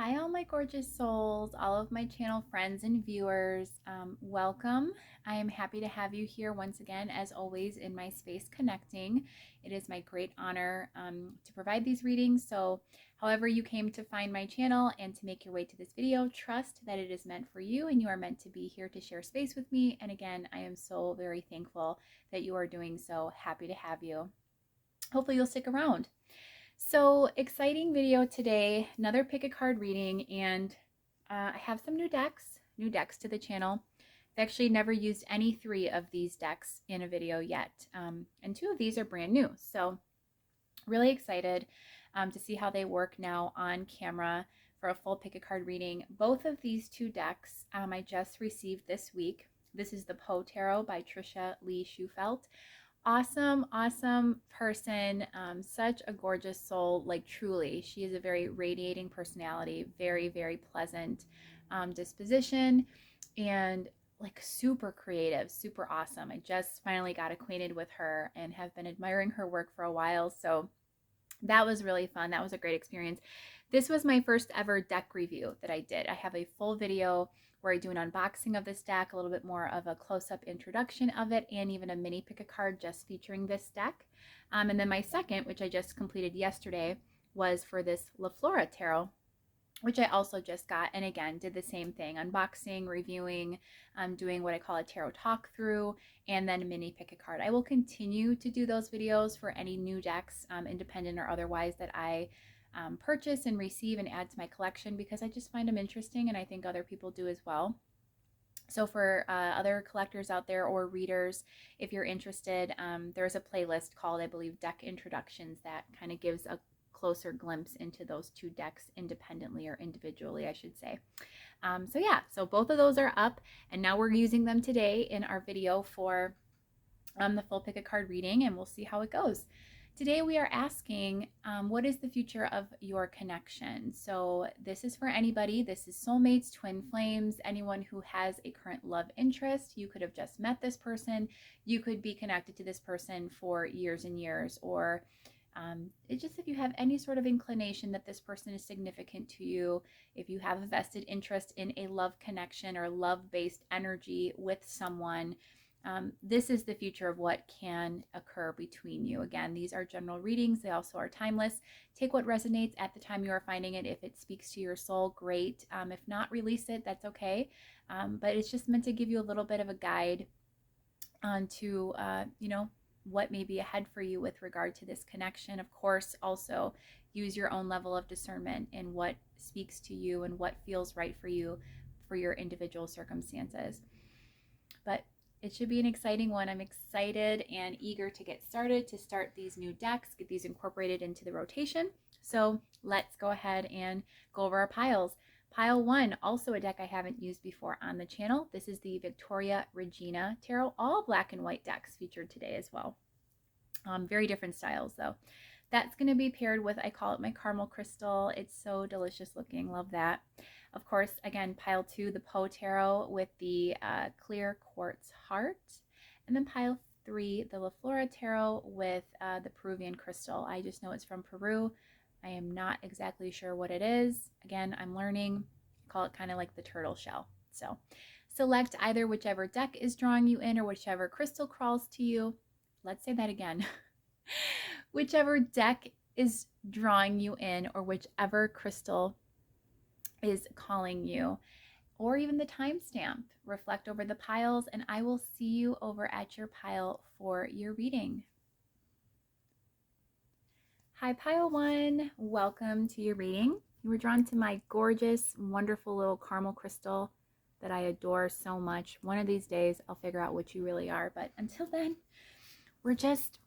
Hi, all my gorgeous souls, all of my channel friends and viewers. Welcome. I am happy to have you here once again, as always, in my space connecting. It is my great honor to provide these readings. So, however you came to find my channel and to make your way to this video, trust that it is meant for you and you are meant to be here to share space with me. And again, I am so very thankful that you are doing so. Happy to have you. Hopefully, you'll stick around. So exciting video today, another pick a card reading, and I have some new decks to the channel. I've actually never used any three of these decks in a video yet, and two of these are brand new. So really excited to see how they work now on camera for a full pick a card reading. Both of these two decks I just received this week. This is the Poe Tarot by Trisha Lee Schufelt. Awesome person, such a gorgeous soul. Like, truly, she is a very radiating personality, very pleasant disposition, and like super creative, super awesome. I just finally got acquainted with her and have been admiring her work for a while, so that was really fun. That was a great experience. This was my first ever deck review that I did. I have a full video where I do an unboxing of this deck, a little bit more of a close-up introduction of it, and even a mini pick a card just featuring this deck. And then my second, which I just completed yesterday, was for this Flora Tarot, which I also just got, and again did the same thing, unboxing, reviewing, doing what I call a tarot talk through, and then a mini pick a card. I will continue to do those videos for any new decks, independent or otherwise, that I purchase and receive and add to my collection, because I just find them interesting, and I think other people do as well. So for other collectors out there or readers, if you're interested, there's a playlist called, I believe, Deck Introductions, that kind of gives a closer glimpse into those two decks independently, or individually, I should say. So yeah, so both of those are up, and now we're using them today in our video for the full pick a card reading, and we'll see how it goes. Today we are asking, what is the future of your connection? So this is for anybody. This is soulmates, twin flames, anyone who has a current love interest. You could have just met this person. You could be connected to this person for years and years, or it's just if you have any sort of inclination that this person is significant to you, if you have a vested interest in a love connection or love-based energy with someone, this is the future of what can occur between you. Again, these are general readings. They also are timeless. Take what resonates at the time you are finding it. If it speaks to your soul, great. If not, release it. That's okay. But it's just meant to give you a little bit of a guide onto, what may be ahead for you with regard to this connection. Of course, also use your own level of discernment in what speaks to you and what feels right for you for your individual circumstances. But it should be an exciting one. I'm excited and eager to get started, to start these new decks, get these incorporated into the rotation. So let's go ahead and go over our piles. Pile 1, also a deck I haven't used before on the channel. This is the Victoria Regina Tarot, all black and white decks featured today as well. Very different styles though. That's going to be paired with, I call it my caramel crystal. It's so delicious looking. Love that. Of course, again, pile 2, the Poe Tarot with the clear quartz heart. And then pile 3, the Flora Tarot with the Peruvian crystal. I just know it's from Peru. I am not exactly sure what it is. Again, I'm learning. I call it kind of like the turtle shell. So select either whichever deck is drawing you in, or whichever crystal crawls to you. Let's say that again. Whichever deck is drawing you in, or whichever crystal is calling you, or even the timestamp. Reflect over the piles, and I will see you over at your pile for your reading. Hi, pile 1. Welcome to your reading. You were drawn to my gorgeous, wonderful little caramel crystal that I adore so much. One of these days, I'll figure out what you really are. But until then, we're just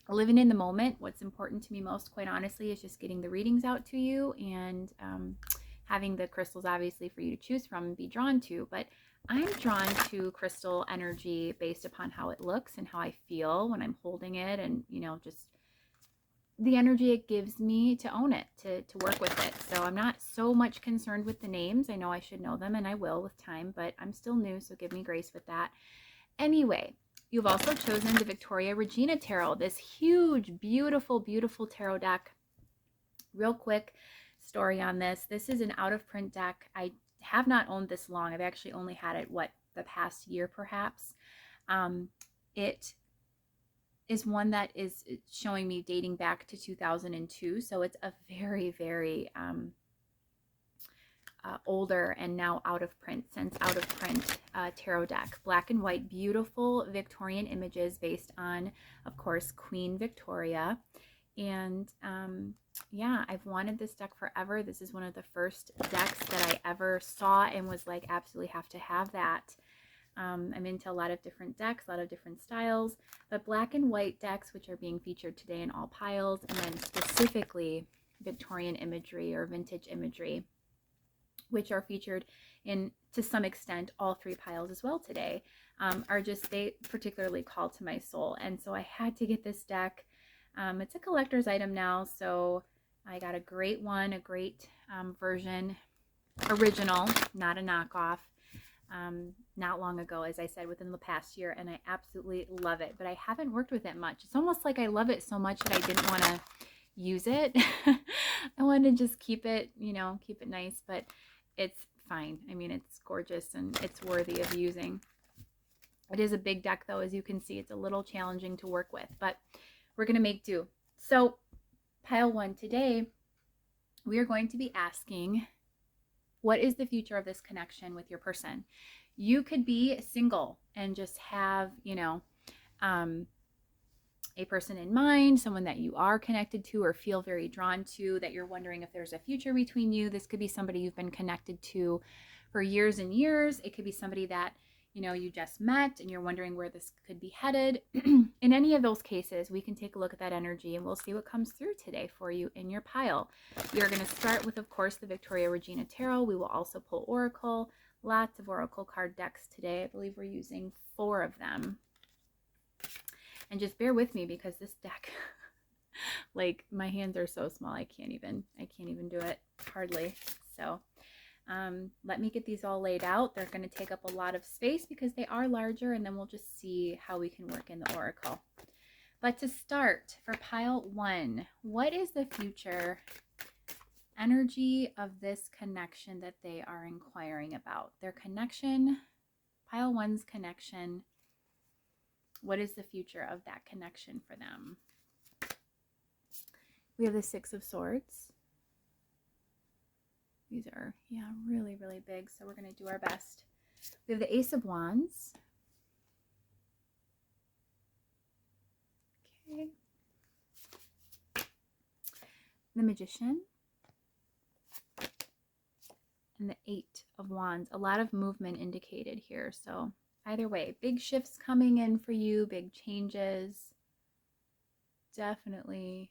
living in the moment. What's important to me most, quite honestly, is just getting the readings out to you, and having the crystals obviously for you to choose from and be drawn to. But I'm drawn to crystal energy based upon how it looks and how I feel when I'm holding it, and just the energy it gives me to own it, to work with it. So I'm not so much concerned with the names. I know I should know them, and I will with time, but I'm still new, so give me grace with that. Anyway, you've also chosen the Victoria Regina Tarot, this huge, beautiful tarot deck. Real quick, story on this. This is an out of print deck. I have not owned this long. I've actually only had it, the past year perhaps. It is one that is showing me dating back to 2002. So it's a very, very older and now out of print, since out of print tarot deck. Black and white, beautiful Victorian images based on, of course, Queen Victoria. And yeah, I've wanted this deck forever. This is one of the first decks that I ever saw and was like, absolutely have to have that. I'm into a lot of different decks, a lot of different styles, but black and white decks, which are being featured today in all piles, and then specifically Victorian imagery or vintage imagery, which are featured in, to some extent, all three piles as well today, are just, they particularly call to my soul. And so I had to get this deck. It's a collector's item now, so I got a great one, a great version, original, not a knockoff, not long ago, as I said, within the past year, and I absolutely love it, but I haven't worked with it much. It's almost like I love it so much that I didn't want to use it. I wanted to just keep it, you know, keep it nice, but it's fine. I mean, it's gorgeous and it's worthy of using. It is a big deck though, as you can see. It's a little challenging to work with, but we're going to make do. So pile one today, we are going to be asking, what is the future of this connection with your person? You could be single and just have, you know, a person in mind, someone that you are connected to or feel very drawn to, that you're wondering if there's a future between you. This could be somebody you've been connected to for years and years. It could be somebody that, you know, you just met and you're wondering where this could be headed. In any of those cases, we can take a look at that energy and we'll see what comes through today for you in your pile. We are going to start with, of course, the Victoria Regina Tarot. We will also pull Oracle, lots of Oracle card decks today. I believe we're using 4 of them. And just bear with me because this deck, like, my hands are so small, I can't even do it hardly. So let me get these all laid out. They're going to take up a lot of space because they are larger, and then we'll just see how we can work in the Oracle. But to start, for pile 1, what is the future energy of this connection that they are inquiring about? Their connection, pile 1's connection. What is the future of that connection for them? We have the 6 of Swords. These are, yeah, really, really big, so we're going to do our best. We have the Ace of Wands. Okay. The Magician. And the 8 of Wands. A lot of movement indicated here, so either way, big shifts coming in for you, big changes. Definitely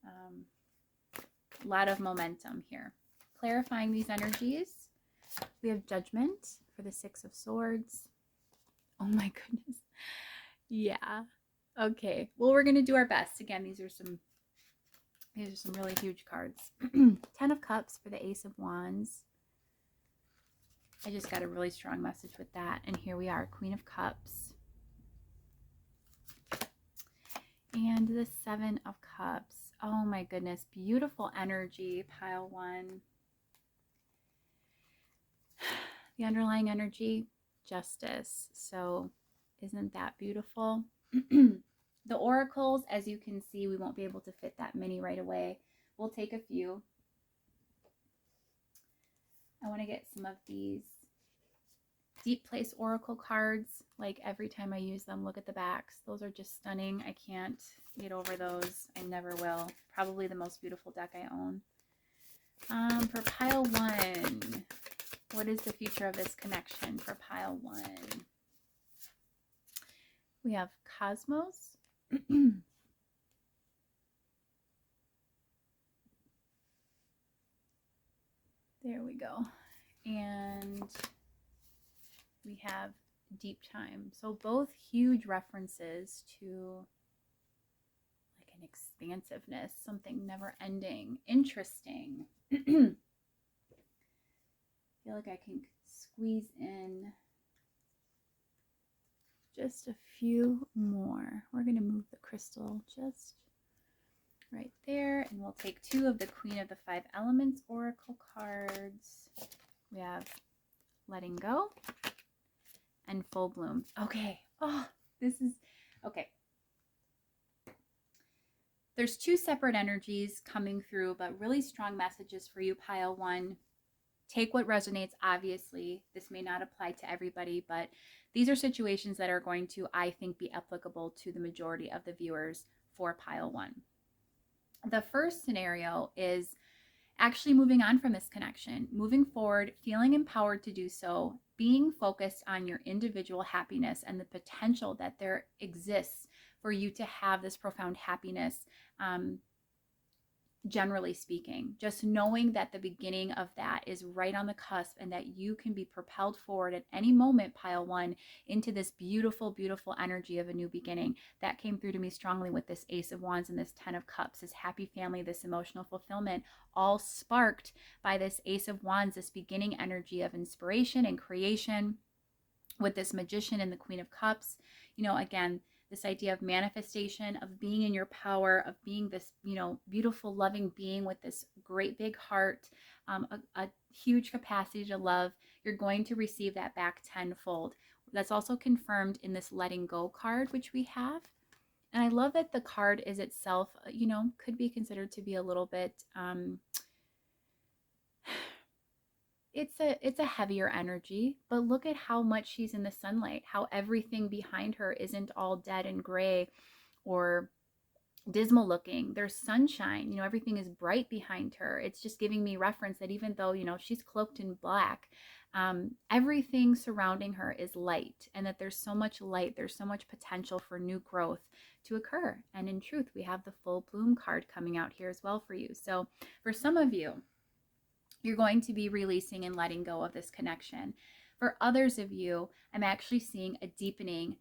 a lot of momentum here. Clarifying these energies, we have Judgment for the 6 of Swords. Oh my goodness. Yeah. Okay. Well, we're going to do our best. Again, these are some really huge cards. 10 of Cups for the Ace of Wands. I just got a really strong message with that. And here we are, Queen of Cups. And the 7 of Cups. Oh my goodness. Beautiful energy, pile 1. The underlying energy, Justice. So isn't that beautiful? The oracles, as you can see, we won't be able to fit that many right away. We'll take a few. I want to get some of these Deep Place Oracle cards. Like, every time I use them, look at the backs. Those are just stunning. I can't get over those. I never will. Probably the most beautiful deck I own. For pile 1, what is the future of this connection for pile 1? We have Cosmos. There we go. And we have Deep Time. So both huge references to like an expansiveness, something never ending, interesting. I feel like I can squeeze in just a few more. We're going to move the crystal just right there. And we'll take 2 of the Queen of the 5 Elements Oracle cards. We have letting go and full bloom. Okay. Oh, this is okay. There's 2 separate energies coming through, but really strong messages for you, pile 1. Take what resonates, obviously. This may not apply to everybody, but these are situations that are going to, I think, be applicable to the majority of the viewers for pile 1. The first scenario is actually moving on from this connection, moving forward, feeling empowered to do so, being focused on your individual happiness and the potential that there exists for you to have this profound happiness, generally speaking. Just knowing that the beginning of that is right on the cusp and that you can be propelled forward at any moment, pile 1, into this beautiful, beautiful energy of a new beginning. That came through to me strongly with this Ace of Wands and this 10 of Cups, this happy family, this emotional fulfillment, all sparked by this Ace of Wands, this beginning energy of inspiration and creation with this Magician and the Queen of Cups. You know, again, this idea of manifestation, of being in your power, of being this, you know, beautiful, loving being with this great big heart, a huge capacity to love. You're going to receive that back tenfold. That's also confirmed in this letting go card, which we have. And I love that the card is itself, you know, could be considered to be a little bit, it's a heavier energy, but look at how much she's in the sunlight, how everything behind her isn't all dead and gray or dismal looking. There's sunshine, you know, everything is bright behind her. It's just giving me reference that even though, you know, she's cloaked in black, everything surrounding her is light, and that there's so much light, there's so much potential for new growth to occur. And in truth, we have the full bloom card coming out here as well for you. So for some of you, you're going to be releasing and letting go of this connection. For others of you, I'm actually seeing a deepening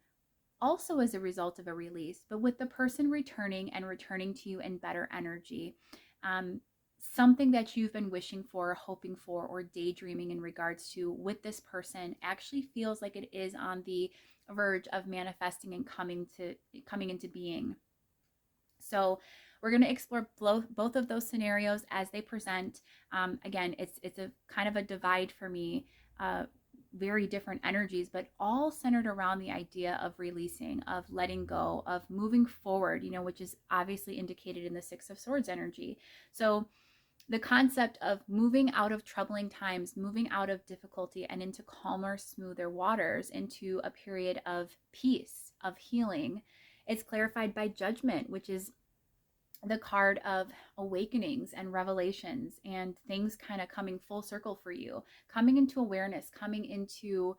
also as a result of a release, but with the person returning and returning to you in better energy. Something that you've been wishing for, hoping for, or daydreaming in regards to with this person actually feels like it is on the verge of manifesting and coming into being. So we're going to explore both of those scenarios as they present. Again, it's a kind of a divide for me, very different energies, but all centered around the idea of releasing, of letting go, of moving forward, you know, which is obviously indicated in the Six of Swords energy. So the concept of moving out of troubling times, moving out of difficulty and into calmer, smoother waters, into a period of peace, of healing. It's clarified by Judgment, which is the card of awakenings and revelations and things kind of coming full circle for you, coming into awareness, coming into,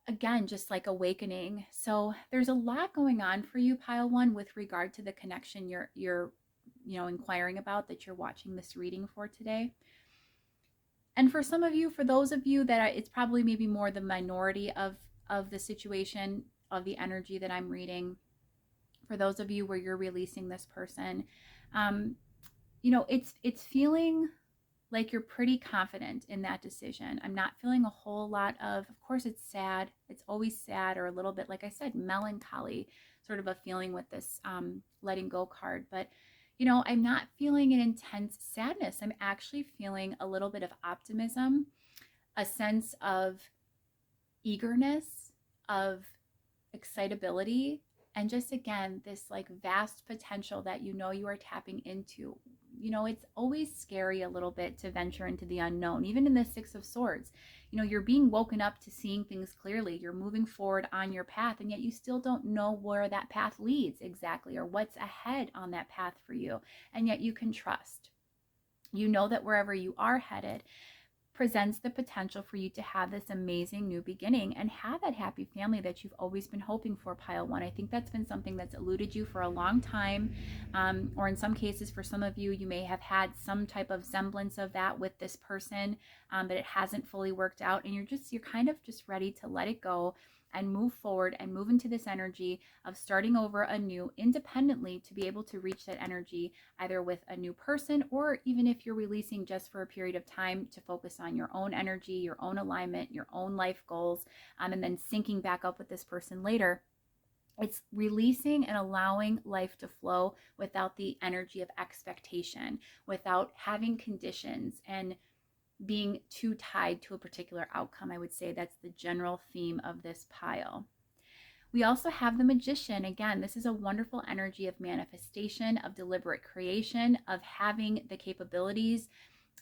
again, just like awakening. So there's a lot going on for you, pile 1, with regard to the connection you're you know, inquiring about, that you're watching this reading for today. And for some of you, for those of you that it's probably maybe more the minority of the situation, of the energy that I'm reading, for those of you where you're releasing this person, you know, it's feeling like you're pretty confident in that decision. I'm not feeling a whole lot of course, it's sad. It's always sad, or a little bit, like I said, melancholy, sort of a feeling with this letting go card. But, you know, I'm not feeling an intense sadness. I'm actually feeling a little bit of optimism, a sense of eagerness, of excitability, and just, again, this like vast potential that you know you are tapping into. You know, it's always scary a little bit to venture into the unknown. Even in the Six of Swords, you know, you're being woken up to seeing things clearly. You're moving forward on your path, and yet you still don't know where that path leads exactly, or what's ahead on that path for you. And yet you can trust. You know that wherever you are headed presents the potential for you to have this amazing new beginning and have that happy family that you've always been hoping for, pile 1. I think that's been something that's eluded you for a long time, or in some cases, for some of you, you may have had some type of semblance of that with this person, but it hasn't fully worked out, and you're kind of just ready to let it go and move forward and move into this energy of starting over anew independently, to be able to reach that energy either with a new person, or even if you're releasing just for a period of time, to focus on your own energy, your own alignment, your own life goals, and then syncing back up with this person later. It's releasing and allowing life to flow without the energy of expectation, without having conditions and being too tied to a particular outcome. I would say that's the general theme of this pile. We also have the Magician. Again, this is a wonderful energy of manifestation, of deliberate creation, of having the capabilities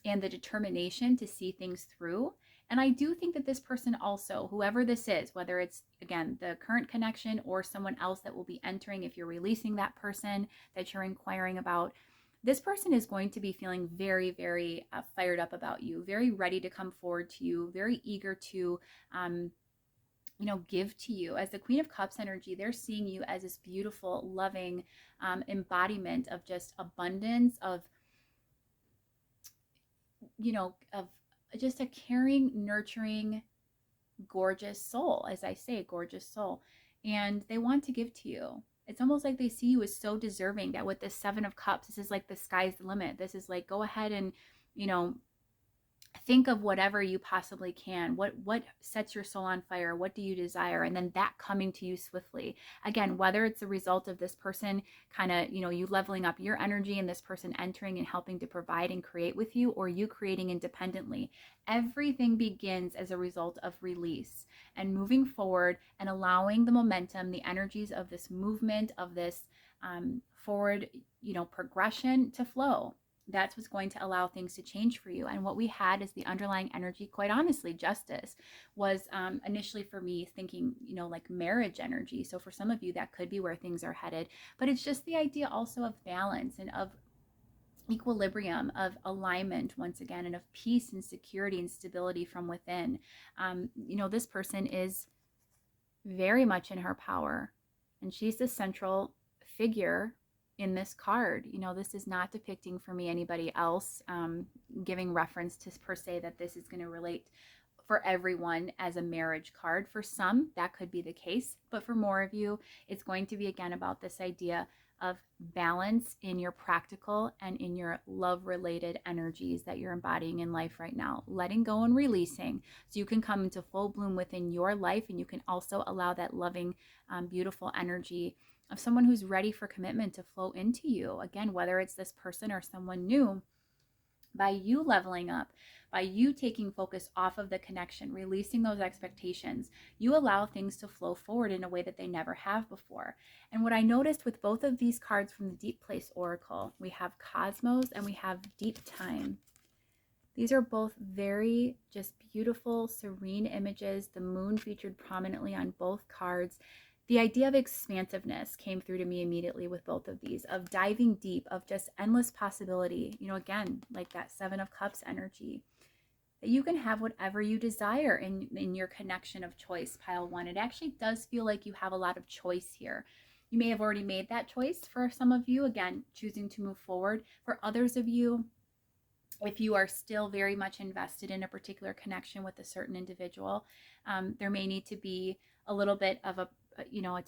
and the determination to see things through. And I do think that this person also, whoever this is, whether it's, again, the current connection or someone else that will be entering, if you're releasing that person that you're inquiring about, this person is going to be feeling very, very fired up about you, very ready to come forward to you, very eager to, give to you. As the Queen of Cups energy, they're seeing you as this beautiful, loving embodiment of just abundance, of just a caring, nurturing, gorgeous soul, as I say, gorgeous soul. And they want to give to you. It's almost like they see you as so deserving that with this Seven of Cups, this is like the sky's the limit. This is like, go ahead and, think of whatever you possibly can. What sets your soul on fire? What do you desire? And then that coming to you swiftly. Again, whether it's a result of this person kind of, you leveling up your energy and this person entering and helping to provide and create with you, or you creating independently, everything begins as a result of release and moving forward and allowing the momentum, the energies of this movement, of this forward, progression to flow. That's what's going to allow things to change for you. And what we had is the underlying energy, quite honestly, justice was initially for me thinking, like marriage energy. So for some of you, that could be where things are headed. But it's just the idea also of balance and of equilibrium, of alignment once again, and of peace and security and stability from within. This person is very much in her power, and she's the central figure in this card. This is not depicting for me anybody else, giving reference to per se that this is going to relate for everyone as a marriage card. For some, that could be the case, but for more of you, it's going to be again about this idea of balance in your practical and in your love related energies that you're embodying in life right now, letting go and releasing so you can come into full bloom within your life, and you can also allow that loving, beautiful energy of someone who's ready for commitment to flow into you. Again, whether it's this person or someone new, by you leveling up, by you taking focus off of the connection, releasing those expectations, you allow things to flow forward in a way that they never have before. And what I noticed with both of these cards from the Deep Place Oracle, we have Cosmos and we have Deep Time. These are both very just beautiful, serene images. The moon featured prominently on both cards. The idea of expansiveness came through to me immediately with both of these, of diving deep, of just endless possibility. Again, like that Seven of Cups energy, that you can have whatever you desire in your connection of choice, pile one. It actually does feel like you have a lot of choice here. You may have already made that choice for some of you, again, choosing to move forward. For others of you, if you are still very much invested in a particular connection with a certain individual, there may need to be a little bit of a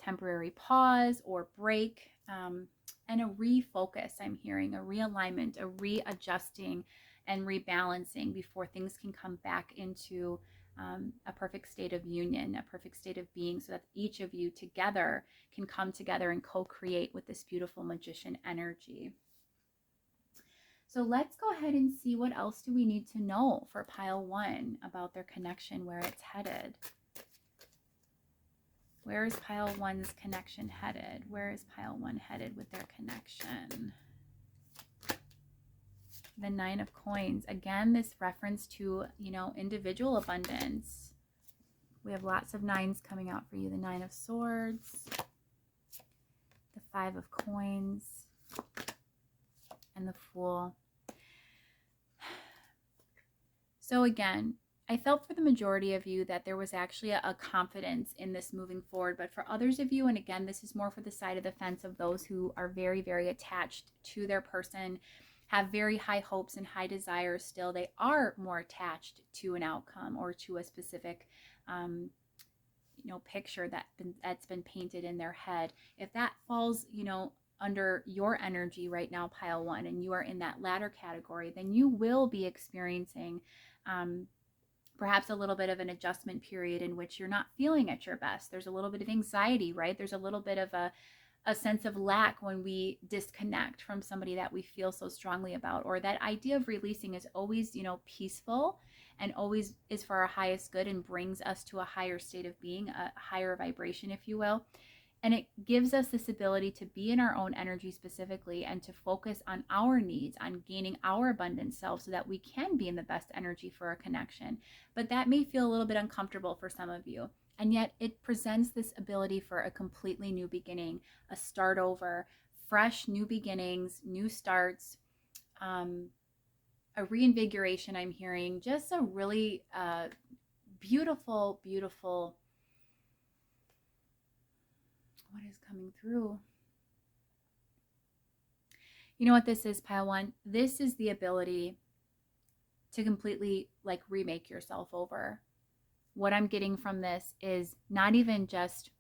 temporary pause or break, and a refocus. I'm hearing a realignment, a readjusting and rebalancing before things can come back into a perfect state of union, a perfect state of being, so that each of you together can come together and co-create with this beautiful magician energy. So let's go ahead and see what else do we need to know for pile one about their connection, where it's headed. Where is pile one's connection headed? Where is pile one headed with their connection? The Nine of Coins. Again, this reference to, individual abundance. We have lots of nines coming out for you. The Nine of Swords, the Five of Coins, and the Fool. So again, I felt for the majority of you that there was actually a confidence in this moving forward. But for others of you, and again, this is more for the side of the fence of those who are very, very attached to their person, have very high hopes and high desires still, they are more attached to an outcome or to a specific picture that's been painted in their head. If that falls, under your energy right now, pile one, and you are in that latter category, then you will be experiencing perhaps a little bit of an adjustment period in which you're not feeling at your best. There's a little bit of anxiety, right? There's a little bit of a sense of lack when we disconnect from somebody that we feel so strongly about. Or that idea of releasing is always, peaceful and always is for our highest good and brings us to a higher state of being, a higher vibration, if you will. And it gives us this ability to be in our own energy specifically and to focus on our needs, on gaining our abundant self so that we can be in the best energy for a connection. But that may feel a little bit uncomfortable for some of you. And yet it presents this ability for a completely new beginning, a start over, fresh new beginnings, new starts, a reinvigoration. I'm hearing just a really beautiful, beautiful, what is coming through? You know what this is, pile one? This is the ability to completely remake yourself over. What I'm getting from this is not even just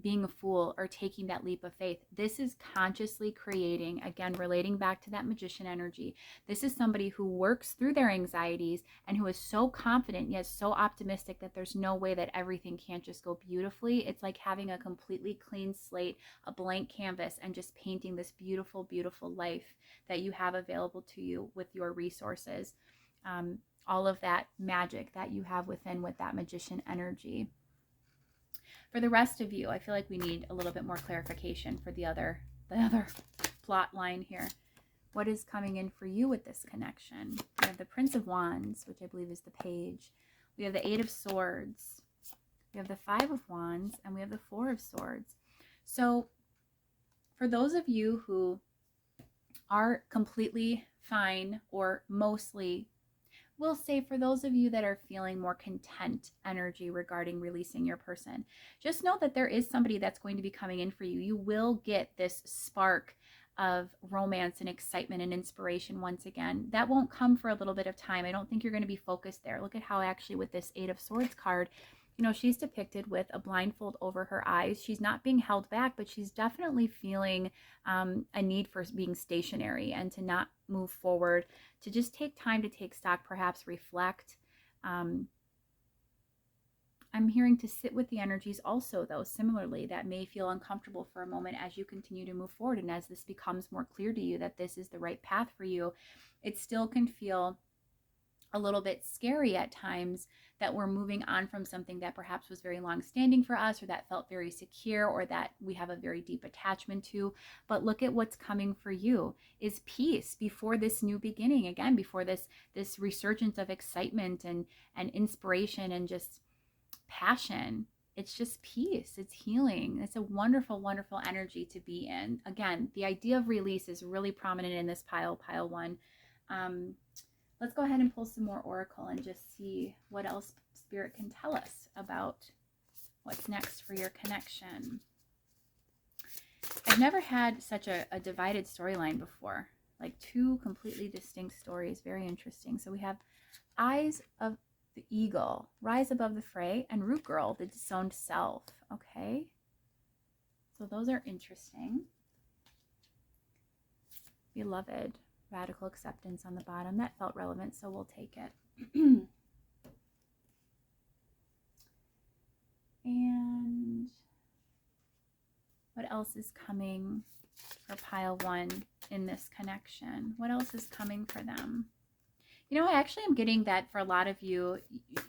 being a fool or taking that leap of faith. This is consciously creating, again, relating back to that magician energy. This is somebody who works through their anxieties and who is so confident yet so optimistic that there's no way that everything can't just go beautifully. It's like having a completely clean slate, a blank canvas, and just painting this beautiful, beautiful life that you have available to you with your resources. All of that magic that you have within with that magician energy. For the rest of you, I feel like we need a little bit more clarification for the other plot line here. What is coming in for you with this connection? We have the Prince of Wands, which I believe is the page. We have the Eight of Swords. We have the Five of Wands, and we have the Four of Swords. So for those of you who are completely fine or mostly, we'll say for those of you that are feeling more content energy regarding releasing your person, just know that there is somebody that's going to be coming in for you. You will get this spark of romance and excitement and inspiration once again. That won't come for a little bit of time. I don't think you're going to be focused there. Look at how actually with this Eight of Swords card, she's depicted with a blindfold over her eyes. She's not being held back, but she's definitely feeling a need for being stationary and to not move forward, to just take time to take stock, perhaps reflect. I'm hearing to sit with the energies also, though, similarly, that may feel uncomfortable for a moment as you continue to move forward. And as this becomes more clear to you that this is the right path for you, it still can feel a little bit scary at times that we're moving on from something that perhaps was very long standing for us, or that felt very secure, or that we have a very deep attachment to. But look at what's coming for you is peace before this new beginning, again, before this resurgence of excitement and inspiration and just passion. It's just peace. It's healing. It's a wonderful, wonderful energy to be in. Again, the idea of release is really prominent in this pile one. Let's go ahead and pull some more oracle and just see what else Spirit can tell us about what's next for your connection. I've never had such a divided storyline before, like two completely distinct stories. Very interesting. So we have Eyes of the Eagle, Rise Above the Fray, and Root Girl, the Disowned Self. Okay. So those are interesting. Beloved. Radical Acceptance on the bottom. That felt relevant, so we'll take it. And what else is coming for pile one in this connection? What else is coming for them? I actually am getting that for a lot of you,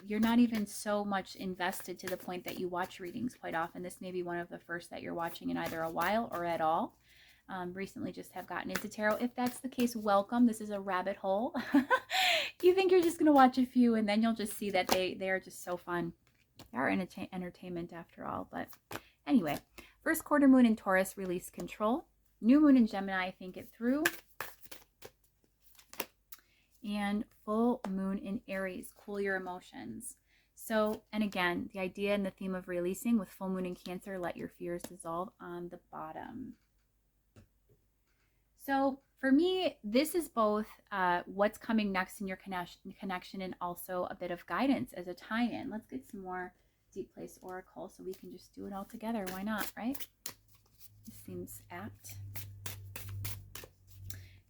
you're not even so much invested to the point that you watch readings quite often. This may be one of the first that you're watching in either a while or at all. Recently just have gotten into tarot. If that's the case, welcome. This is a rabbit hole. You think you're just going to watch a few and then you'll just see that they are just so fun. They are entertainment after all. But anyway, first quarter moon in Taurus, release control. New moon in Gemini, think it through. And full moon in Aries, cool your emotions. So, and again, the idea and the theme of releasing with full moon in Cancer, let your fears dissolve on the bottom. So for me, this is both what's coming next in your connection and also a bit of guidance as a tie-in. Let's get some more Deep Place Oracle so we can just do it all together. Why not, right? This seems apt.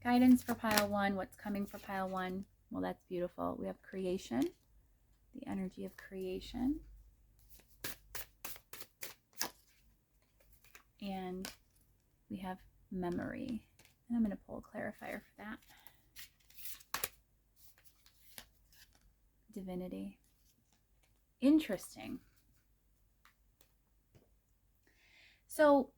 Guidance for pile one. What's coming for pile one? Well, that's beautiful. We have creation, the energy of creation. And we have memory. And I'm going to pull a clarifier for that. Divinity. Interesting. So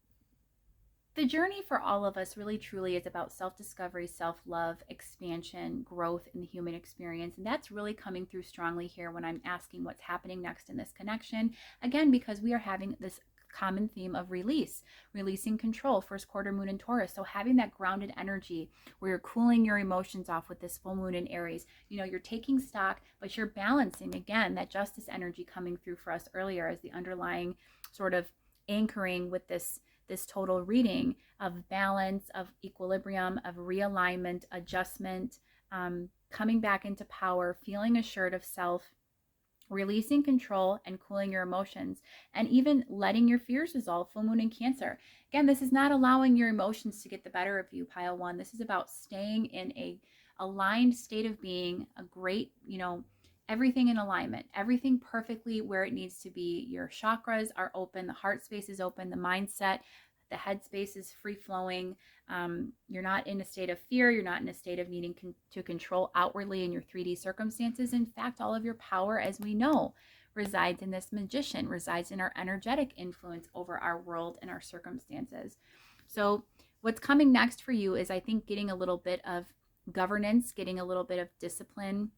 the journey for all of us really truly is about self-discovery, self-love, expansion, growth in the human experience. And that's really coming through strongly here when I'm asking what's happening next in this connection. Again, because we are having this common theme of releasing control, first quarter moon in Taurus. So having that grounded energy where you're cooling your emotions off with this full moon in Aries, you're taking stock, but you're balancing, again, that justice energy coming through for us earlier as the underlying sort of anchoring with this total reading of balance, of equilibrium, of realignment, adjustment, coming back into power, feeling assured of self, releasing control and cooling your emotions, and even letting your fears dissolve. Full moon in Cancer. Again, this is not allowing your emotions to get the better of you, pile one. This is about staying in a aligned state of being, a great, everything in alignment, everything perfectly where it needs to be. Your chakras are open, the heart space is open, the mindset, the head space is free flowing. You're not in a state of fear. You're not in a state of needing to control outwardly in your 3D circumstances. In fact, all of your power, as we know, resides in this magician, resides in our energetic influence over our world and our circumstances. So what's coming next for you is, I think, getting a little bit of governance, getting a little bit of discipline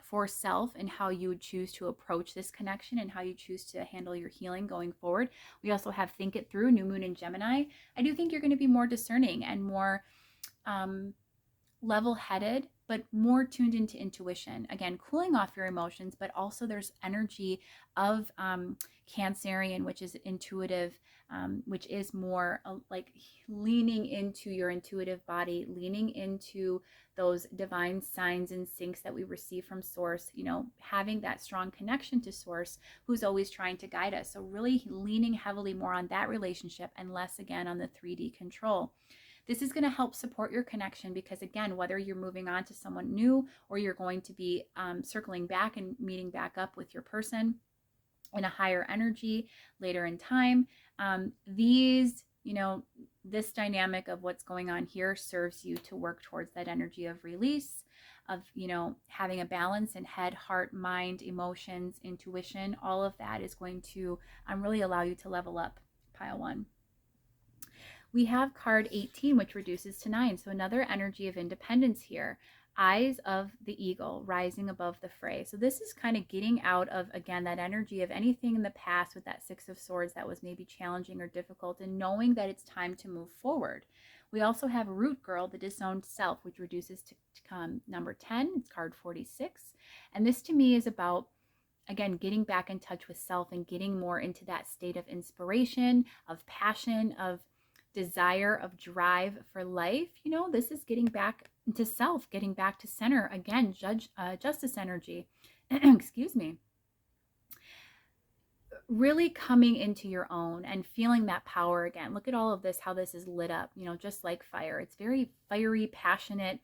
for self and how you would choose to approach this connection and how you choose to handle your healing going forward. We also have Think It Through, new moon in Gemini. I do think you're going to be more discerning and more level-headed, but more tuned into intuition. Again, cooling off your emotions, but also there's energy of Cancerian, which is intuitive, which is more like leaning into your intuitive body, leaning into those divine signs and syncs that we receive from Source, having that strong connection to Source, who's always trying to guide us. So really leaning heavily more on that relationship and less, again, on the 3D control. This is going to help support your connection because, again, whether you're moving on to someone new or you're going to be circling back and meeting back up with your person in a higher energy later in time, this dynamic of what's going on here serves you to work towards that energy of release, of, having a balance in head, heart, mind, emotions, intuition. All of that is going to really allow you to level up, pile one. We have card 18, which reduces to 9. So another energy of independence here. Eyes of the eagle rising above the fray. So this is kind of getting out of, again, that energy of anything in the past with that 6 of Swords that was maybe challenging or difficult, and knowing that it's time to move forward. We also have Root Girl, the disowned self, which reduces to number 10. It's card 46. And this to me is about, again, getting back in touch with self and getting more into that state of inspiration, of passion, of desire, of drive for life. This is getting back into self, getting back to center. Again, justice energy. Excuse me. Really coming into your own and feeling that power again. Look at all of this, how this is lit up, just like fire. It's very fiery, passionate,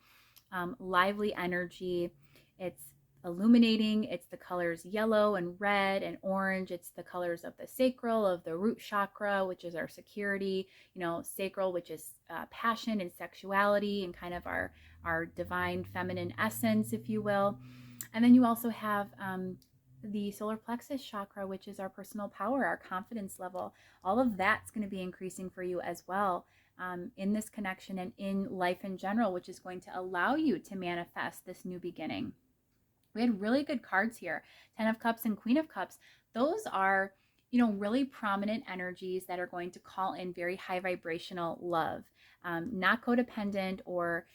lively energy. It's illuminating. It's the colors yellow and red and orange. It's the colors of the sacral, of the root chakra, which is our security, sacral, which is passion and sexuality and kind of our divine feminine essence, if you will. And then you also have the solar plexus chakra, which is our personal power, our confidence level. All of that's going to be increasing for you as well in this connection and in life in general, which is going to allow you to manifest this new beginning. We had really good cards here. 10 of Cups and Queen of Cups. Those are, really prominent energies that are going to call in very high vibrational love, not codependent or,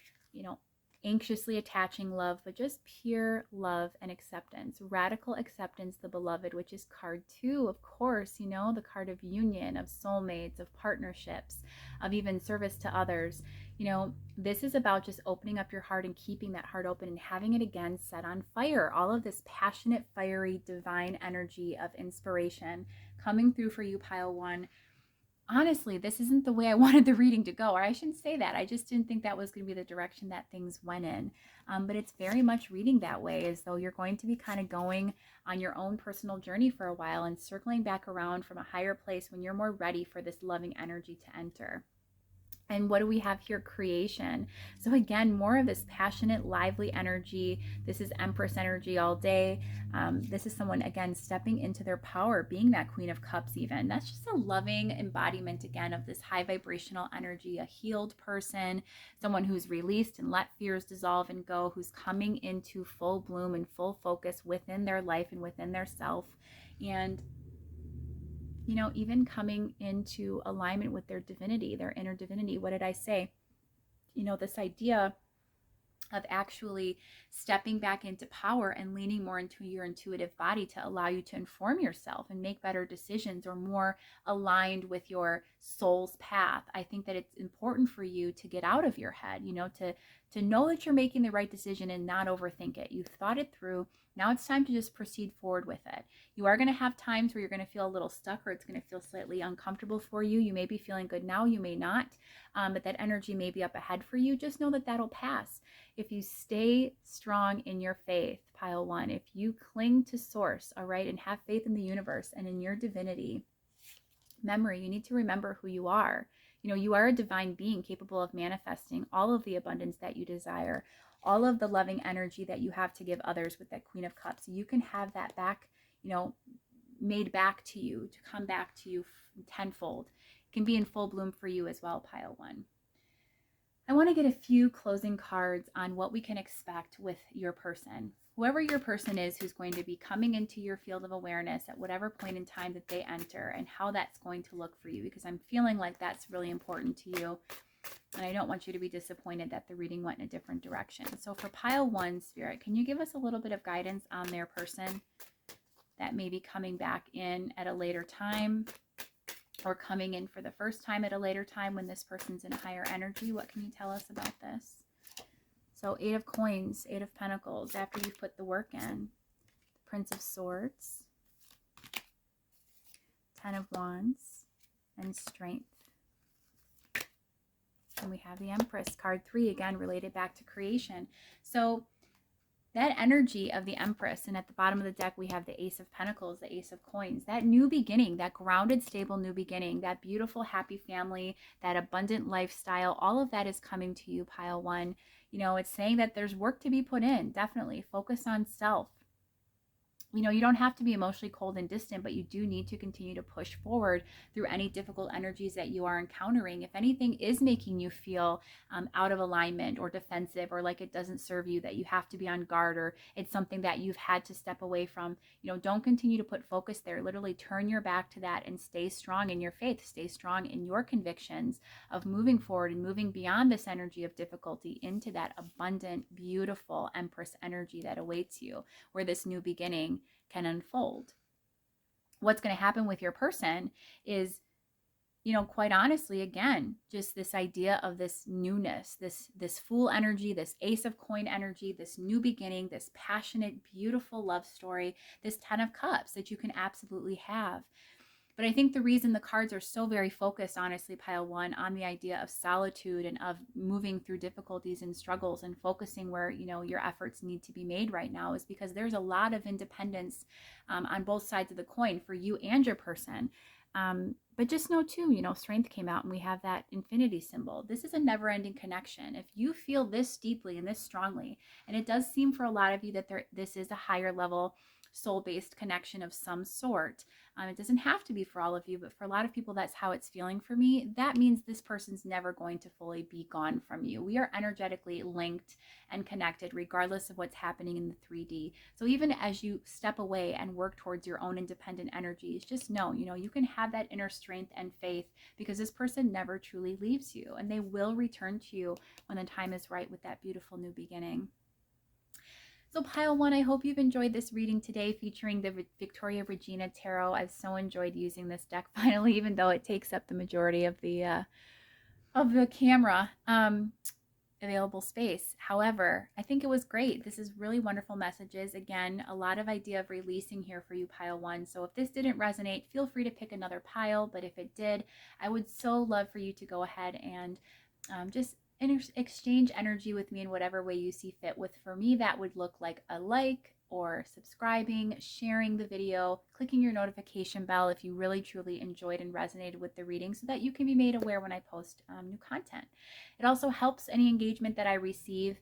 anxiously attaching love, but just pure love and acceptance, radical acceptance, the beloved, which is card 2, of course, the card of union, of soulmates, of partnerships, of even service to others. This is about just opening up your heart and keeping that heart open and having it again set on fire. All of this passionate, fiery, divine energy of inspiration coming through for you, pile one. honestly, this isn't the way I wanted the reading to go. Or I shouldn't say that. I just didn't think that was going to be the direction that things went in. But it's very much reading that way, as though you're going to be kind of going on your own personal journey for a while and circling back around from a higher place when you're more ready for this loving energy to enter. And what do we have here? Creation. So again, more of this passionate, lively energy. This is Empress energy all day. This is someone, again, stepping into their power, being that Queen of Cups even. That's just a loving embodiment, again, of this high vibrational energy, a healed person, someone who's released and let fears dissolve and go, who's coming into full bloom and full focus within their life and within their self. And even coming into alignment with their divinity, their inner divinity. What did I say? This idea of actually stepping back into power and leaning more into your intuitive body to allow you to inform yourself and make better decisions, or more aligned with your soul's path. I think that it's important for you to get out of your head, to know that you're making the right decision and not overthink it. You've thought it through. Now it's time to just proceed forward with it. You are going to have times where you're going to feel a little stuck, or it's going to feel slightly uncomfortable for you. You may be feeling good now, you may not, but that energy may be up ahead for you. Just know that that'll pass. If you stay strong in your faith, pile one, if you cling to source, all right, and have faith in the universe and in your divinity, memory, you need to remember who you are. You are a divine being capable of manifesting all of the abundance that you desire, all of the loving energy that you have to give others with that Queen of Cups. You can have that back, made back to you, to come back to you tenfold. It can be in full bloom for you as well, pile one. I want to get a few closing cards on what we can expect with your person. Whoever your person is who's going to be coming into your field of awareness at whatever point in time that they enter, and how that's going to look for you, because I'm feeling like that's really important to you. And I don't want you to be disappointed that the reading went in a different direction. So for pile one, Spirit, can you give us a little bit of guidance on their person that may be coming back in at a later time, or coming in for the first time at a later time when this person's in a higher energy? What can you tell us about this? So 8 of Coins, 8 of Pentacles, after you've put the work in. The Prince of Swords, 10 of Wands, and Strength. And we have the Empress, card 3, again, related back to creation. So that energy of the Empress, and at the bottom of the deck, we have the Ace of Pentacles, the Ace of Coins, that new beginning, that grounded, stable new beginning, that beautiful, happy family, that abundant lifestyle, all of that is coming to you, pile one. It's saying that there's work to be put in. Definitely focus on self. You don't have to be emotionally cold and distant, but you do need to continue to push forward through any difficult energies that you are encountering. If anything is making you feel out of alignment or defensive, or like it doesn't serve you, that you have to be on guard, or it's something that you've had to step away from, don't continue to put focus there. Literally turn your back to that and stay strong in your faith. Stay strong in your convictions of moving forward and moving beyond this energy of difficulty into that abundant, beautiful Empress energy that awaits you, where this new beginning can unfold. What's going to happen with your person is, quite honestly, again, just this idea of this newness, this Fool energy, this Ace of Coin energy, this new beginning, this passionate, beautiful love story, this 10 of Cups that you can absolutely have. But I think the reason the cards are so very focused, honestly, pile one, on the idea of solitude and of moving through difficulties and struggles and focusing where, your efforts need to be made right now, is because there's a lot of independence on both sides of the coin for you and your person. But just know too, Strength came out, and we have that infinity symbol. This is a never-ending connection. If you feel this deeply and this strongly, and it does seem for a lot of you that this is a higher level soul-based connection of some sort. It doesn't have to be for all of you, but for a lot of people, that's how it's feeling for me. That means this person's never going to fully be gone from you. We are energetically linked and connected regardless of what's happening in the 3D. So even as you step away and work towards your own independent energies, just know, you can have that inner strength and faith, because this person never truly leaves you, and they will return to you when the time is right with that beautiful new beginning. So pile one, I hope you've enjoyed this reading today featuring the Victoria Regina Tarot. I've so enjoyed using this deck finally, even though it takes up the majority of the camera. available space. However, I think it was great. This is really wonderful messages. Again, a lot of idea of releasing here for you, pile one. So if this didn't resonate, feel free to pick another pile. But if it did, I would so love for you to go ahead and just exchange energy with me in whatever way you see fit. With, for me, that would look like a like, or subscribing, sharing the video, clicking your notification bell if you really truly enjoyed and resonated with the reading, so that you can be made aware when I post new content. It also helps any engagement that I receive,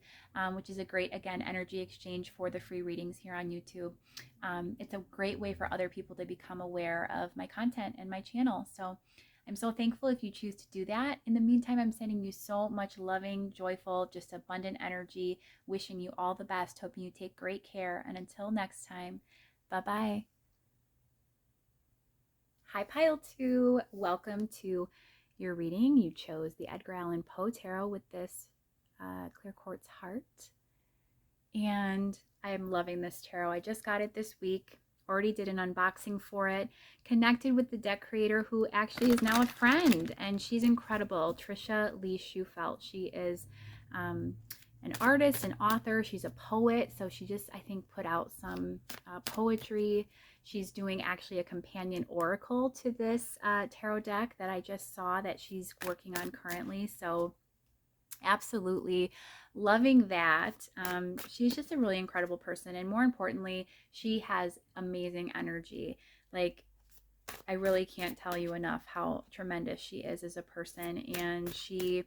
which is a great, again, energy exchange for the free readings here on YouTube. It's a great way for other people to become aware of my content and my channel. So I'm so thankful if you choose to do that. In the meantime, I'm sending you so much loving, joyful, just abundant energy, wishing you all the best, hoping you take great care. And until next time, bye-bye. Hi, Pile 2. Welcome to your reading. You chose the Edgar Allan Poe Tarot with this clear quartz heart. And I am loving this tarot. I just got it this week. Already did an unboxing for it. Connected with the deck creator, who actually is now a friend, and she's incredible. Trisha Lee Schufelt. She is an artist, an author. She's a poet, so she just, I think, put out some poetry. She's doing actually a companion oracle to this tarot deck that I just saw that she's working on currently. So absolutely loving that. She's just a really incredible person, and more importantly, she has amazing energy. Like, I really can't tell you enough how tremendous she is as a person, and she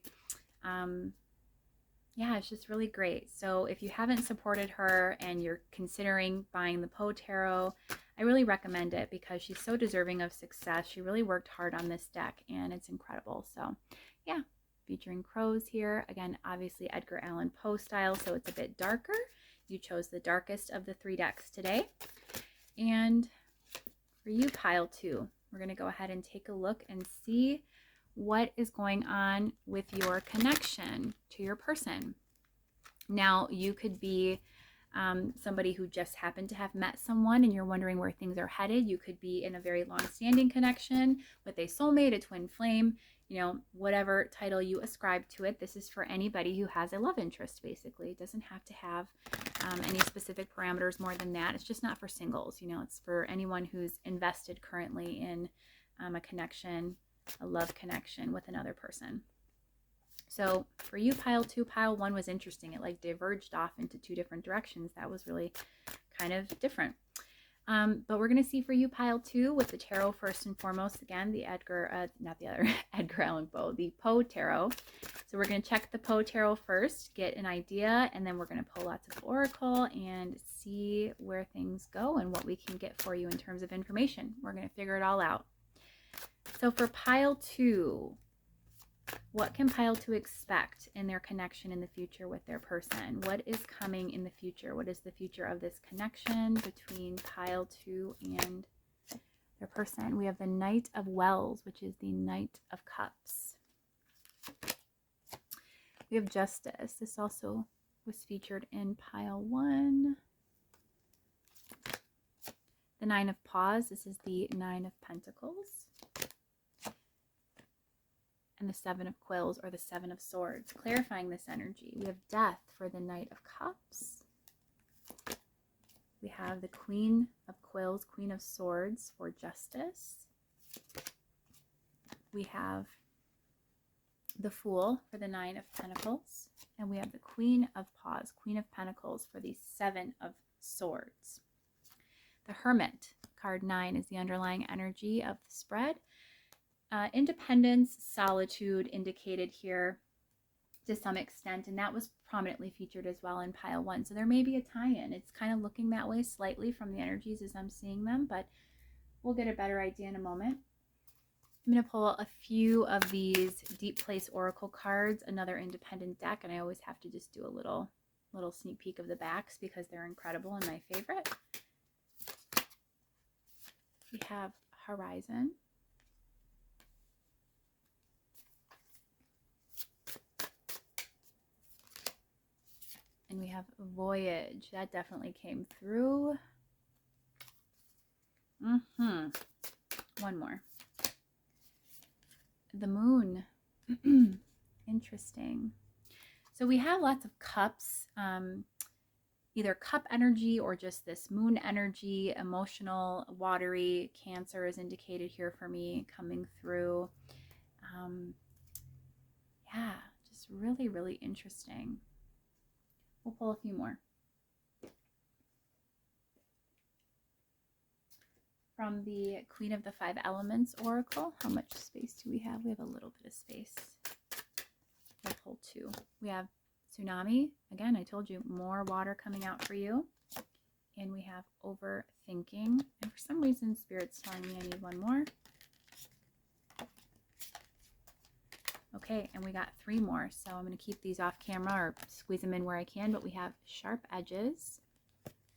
yeah, it's just really great. So if you haven't supported her and you're considering buying the Poe Tarot, I really recommend it, because she's so deserving of success. She really worked hard on this deck, and it's incredible. So yeah, featuring crows here. Again, obviously Edgar Allan Poe style, so it's a bit darker. You chose the darkest of the 3 decks today. And for you, pile 2, we're going to go ahead and take a look and see what is going on with your connection to your person. Now, you could be somebody who just happened to have met someone and you're wondering where things are headed. You could be in a very long-standing connection with a soulmate, a twin flame, you know, whatever title you ascribe to it. This is for anybody who has a love interest, basically. It doesn't have to have any specific parameters more than that. It's just not for singles, you know, it's for anyone who's invested currently in a connection, a love connection with another person. So for you, pile 2, pile 1 was interesting. It like diverged off into 2 different directions. That was really kind of different. But we're going to see for you, pile 2, with the tarot first and foremost. Again, the not the other Edgar Allan Poe, the Poe Tarot. So we're going to check the Poe Tarot first, get an idea, and then we're going to pull lots of oracle and see where things go and what we can get for you in terms of information. We're going to figure it all out. So for pile 2, what can pile 2 expect in their connection in the future with their person? What is coming in the future? What is the future of this connection between pile 2 and their person? We have the Knight of Wells, which is the Knight of Cups. We have Justice. This also was featured in pile 1. The Nine of Paws. This is the Nine of Pentacles. And the Seven of Quills, or the Seven of Swords, clarifying this energy. We have Death for the Knight of Cups. We have the Queen of Quills, Queen of Swords for Justice. We have the Fool for the Nine of Pentacles. And we have the Queen of Paws, Queen of Pentacles for the Seven of Swords. The Hermit, card 9, is the underlying energy of the spread. Independence, solitude indicated here to some extent, and that was prominently featured as well in pile 1. So there may be a tie-in. It's kind of looking that way slightly from the energies as I'm seeing them, but we'll get a better idea in a moment. I'm going to pull a few of these Deep Place Oracle cards, another independent deck, and I always have to just do a little sneak peek of the backs because they're incredible and my favorite. We have Horizon. And we have Voyage. That definitely came through. One more. The Moon. Interesting. So we have lots of cups, either cup energy or just this moon energy, emotional, watery. Cancer is indicated here for me coming through. Yeah, just really, really interesting. We'll pull a few more. From the Queen of the Five Elements Oracle, how much space do we have? We have a little bit of space. We'll pull two. We have Tsunami. Again, I told you, more water coming out for you. And we have Overthinking. And for some reason, Spirit's telling me I need one more. Okay, and we got three more. So I'm going to keep these off camera or squeeze them in where I can. But we have Sharp Edges,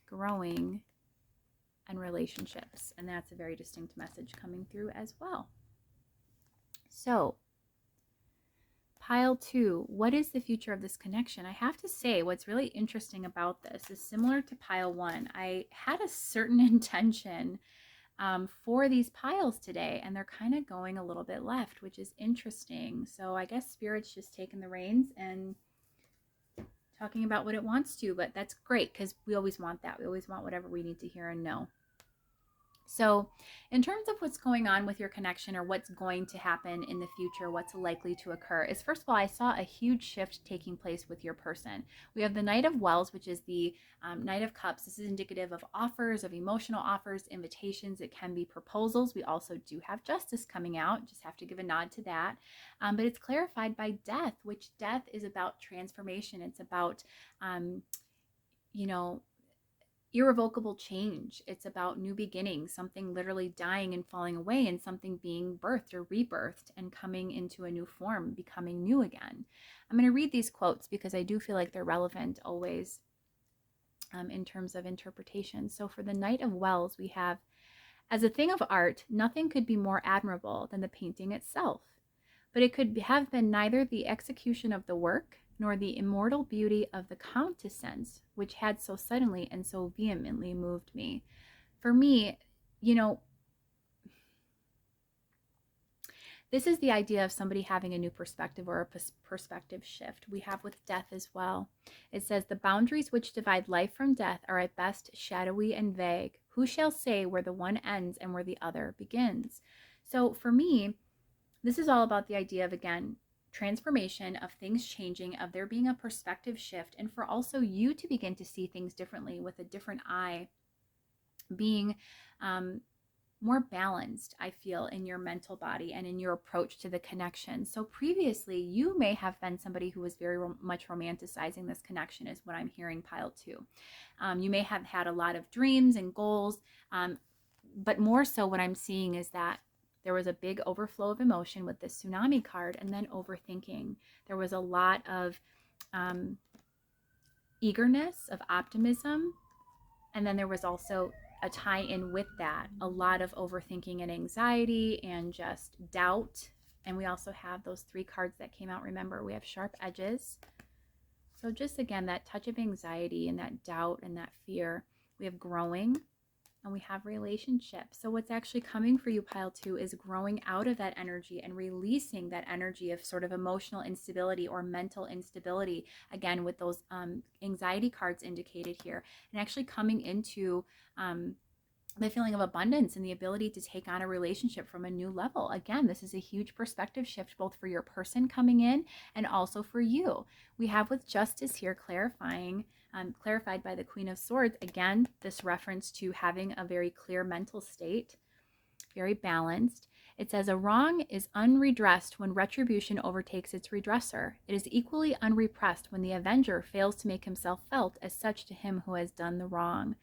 Growing, and Relationships. And that's a very distinct message coming through as well. So, pile 2, what is the future of this connection? I have to say, what's really interesting about this is similar to pile 1. I had a certain intention for these piles today, and they're kind of going a little bit left, which is interesting. So I guess Spirit's just taking the reins and talking about what it wants to, but that's great because we always want that. We always want whatever we need to hear and know. So in terms of what's going on with your connection or what's going to happen in the future, what's likely to occur is, first of all, I saw a huge shift taking place with your person. We have the Knight of Wells, which is the Knight of Cups. This is indicative of offers, of emotional offers, invitations. It can be proposals. We also do have Justice coming out. Just have to give a nod to that. But it's clarified by Death, which Death is about transformation. It's about, irrevocable change. It's about new beginnings, something literally dying and falling away, and something being birthed or rebirthed and coming into a new form, becoming new again. I'm going to read these quotes because I do feel like they're relevant always in terms of interpretation. So for the Knight of Wells, we have, as a thing of art, nothing could be more admirable than the painting itself, but it could have been neither the execution of the work nor the immortal beauty of the countenance which had so suddenly and so vehemently moved me. For me, this is the idea of somebody having a new perspective or a perspective shift. We have with Death as well. It says, the boundaries which divide life from death are at best shadowy and vague. Who shall say where the one ends and where the other begins? So for me, this is all about the idea of, again, transformation, of things changing, of there being a perspective shift, and for also you to begin to see things differently with a different eye, being more balanced, I feel, in your mental body and in your approach to the connection. So previously, you may have been somebody who was very much romanticizing this connection, is what I'm hearing, pile 2. You may have had a lot of dreams and goals, but more so what I'm seeing is that there was a big overflow of emotion with this Tsunami card, and then overthinking. There was a lot of eagerness, of optimism, and then there was also a tie-in with that, a lot of overthinking and anxiety and just doubt. And we also have those 3 cards that came out. Remember, we have Sharp Edges. So just, again, that touch of anxiety and that doubt and that fear. We have Growing, and we have Relationships. So what's actually coming for you, pile 2, is growing out of that energy and releasing that energy of sort of emotional instability or mental instability, again, with those anxiety cards indicated here, and actually coming into the feeling of abundance and the ability to take on a relationship from a new level. Again, this is a huge perspective shift, both for your person coming in and also for you. We have with Justice here clarifying, clarified by the Queen of Swords. Again, this reference to having a very clear mental state, very balanced. It says, a wrong is unredressed when retribution overtakes its redresser. It is equally unrepressed when the avenger fails to make himself felt as such to him who has done the wrong.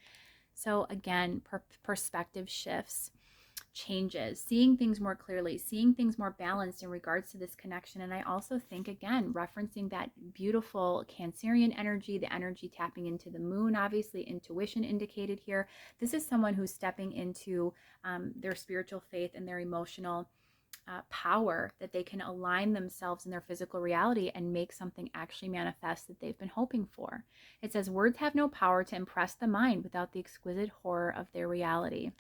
So again, perspective shifts, changes, seeing things more clearly, seeing things more balanced in regards to this connection. And I also think, again, referencing that beautiful Cancerian energy, the energy tapping into the moon, obviously intuition indicated here. This is someone who's stepping into their spiritual faith and their emotional power, that they can align themselves in their physical reality and make something actually manifest that they've been hoping for. It says, words have no power to impress the mind without the exquisite horror of their reality.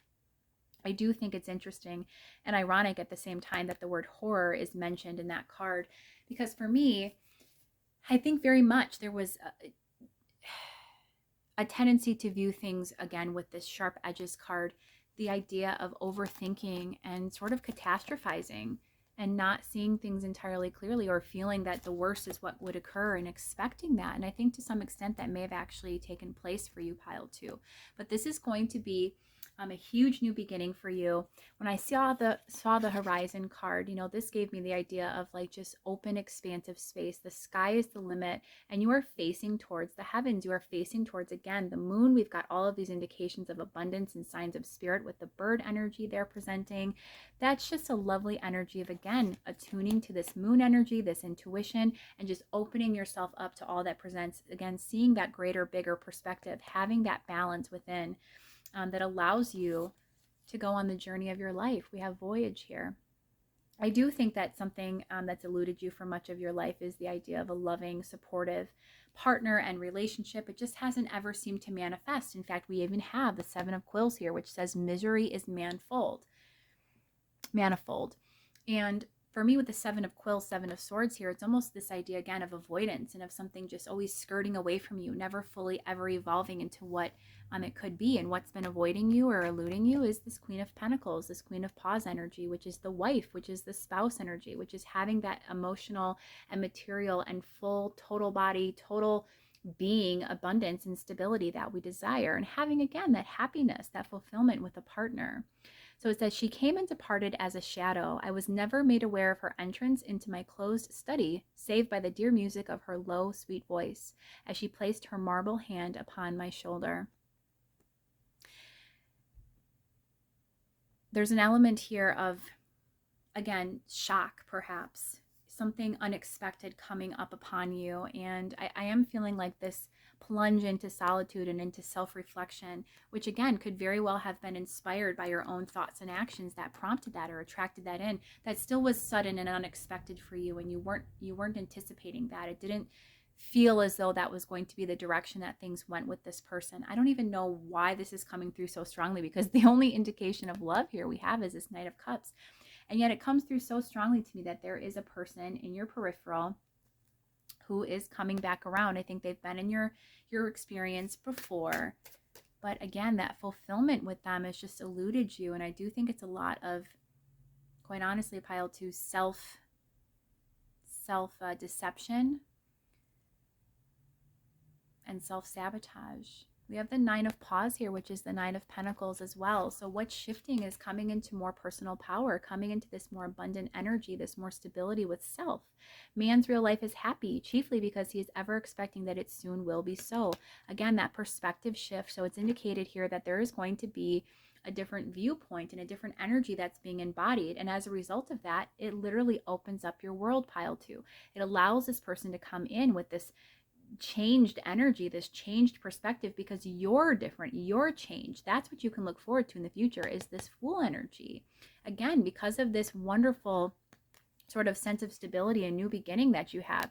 I do think it's interesting and ironic at the same time that the word horror is mentioned in that card, because for me, I think very much there was a tendency to view things again with this sharp edges card, the idea of overthinking and sort of catastrophizing and not seeing things entirely clearly, or feeling that the worst is what would occur and expecting that. And I think to some extent that may have actually taken place for you, pile 2. But this is going to be a huge new beginning for you. When I saw the horizon card, you know, this gave me the idea of like just open, expansive space. The sky is the limit, and you are facing towards the heavens. You are facing towards, again, the moon. We've got all of these indications of abundance and signs of spirit with the bird energy they're presenting. That's just a lovely energy of, again, attuning to this moon energy, this intuition, and just opening yourself up to all that presents. Again, seeing that greater, bigger perspective, having that balance within. That allows you to go on the journey of your life. We have voyage here. I do think that something that's eluded you for much of your life is the idea of a loving, supportive partner and relationship. It just hasn't ever seemed to manifest. In fact, we even have the 7 of Quills here, which says misery is manifold. And for me, with the 7 of Quills, 7 of Swords here, it's almost this idea again of avoidance and of something just always skirting away from you, never fully ever evolving into what it could be. And what's been avoiding you or eluding you is this Queen of Pentacles, this Queen of Paws energy, which is the wife, which is the spouse energy, which is having that emotional and material and full total body, total being abundance and stability that we desire, and having again that happiness, that fulfillment with a partner. So it says, she came and departed as a shadow. I was never made aware of her entrance into my closed study, save by the dear music of her low, sweet voice, as she placed her marble hand upon my shoulder. There's an element here of, again, shock, perhaps, something unexpected coming up upon you. And I am feeling like this plunge into solitude and into self-reflection, which again could very well have been inspired by your own thoughts and actions that prompted that or attracted that in. That still was sudden and unexpected for you, and you weren't anticipating that. It didn't feel as though that was going to be the direction that things went with this person. I don't even know why this is coming thhrough so strongly, because the only indication of love here we have is this Knight of Cups. And yet it comes through so strongly to me that there is a person in your peripheral who is coming back around. I think they've been in your experience before. But again, that fulfillment with them has just eluded you. And I do think it's a lot of, quite honestly, pile 2, self-deception and self-sabotage. We have the 9 of Paws here, which is the 9 of Pentacles as well. So what's shifting is coming into more personal power, coming into this more abundant energy, this more stability with self. Man's real life is happy, chiefly because he is ever expecting that it soon will be so. Again, that perspective shift. So it's indicated here that there is going to be a different viewpoint and a different energy that's being embodied. And as a result of that, it literally opens up your world, pile 2. It allows this person to come in with this changed energy, this changed perspective, because you're different, you're changed. That's what you can look forward to in the future, is this Fool energy. Again, because of this wonderful sort of sense of stability and new beginning that you have,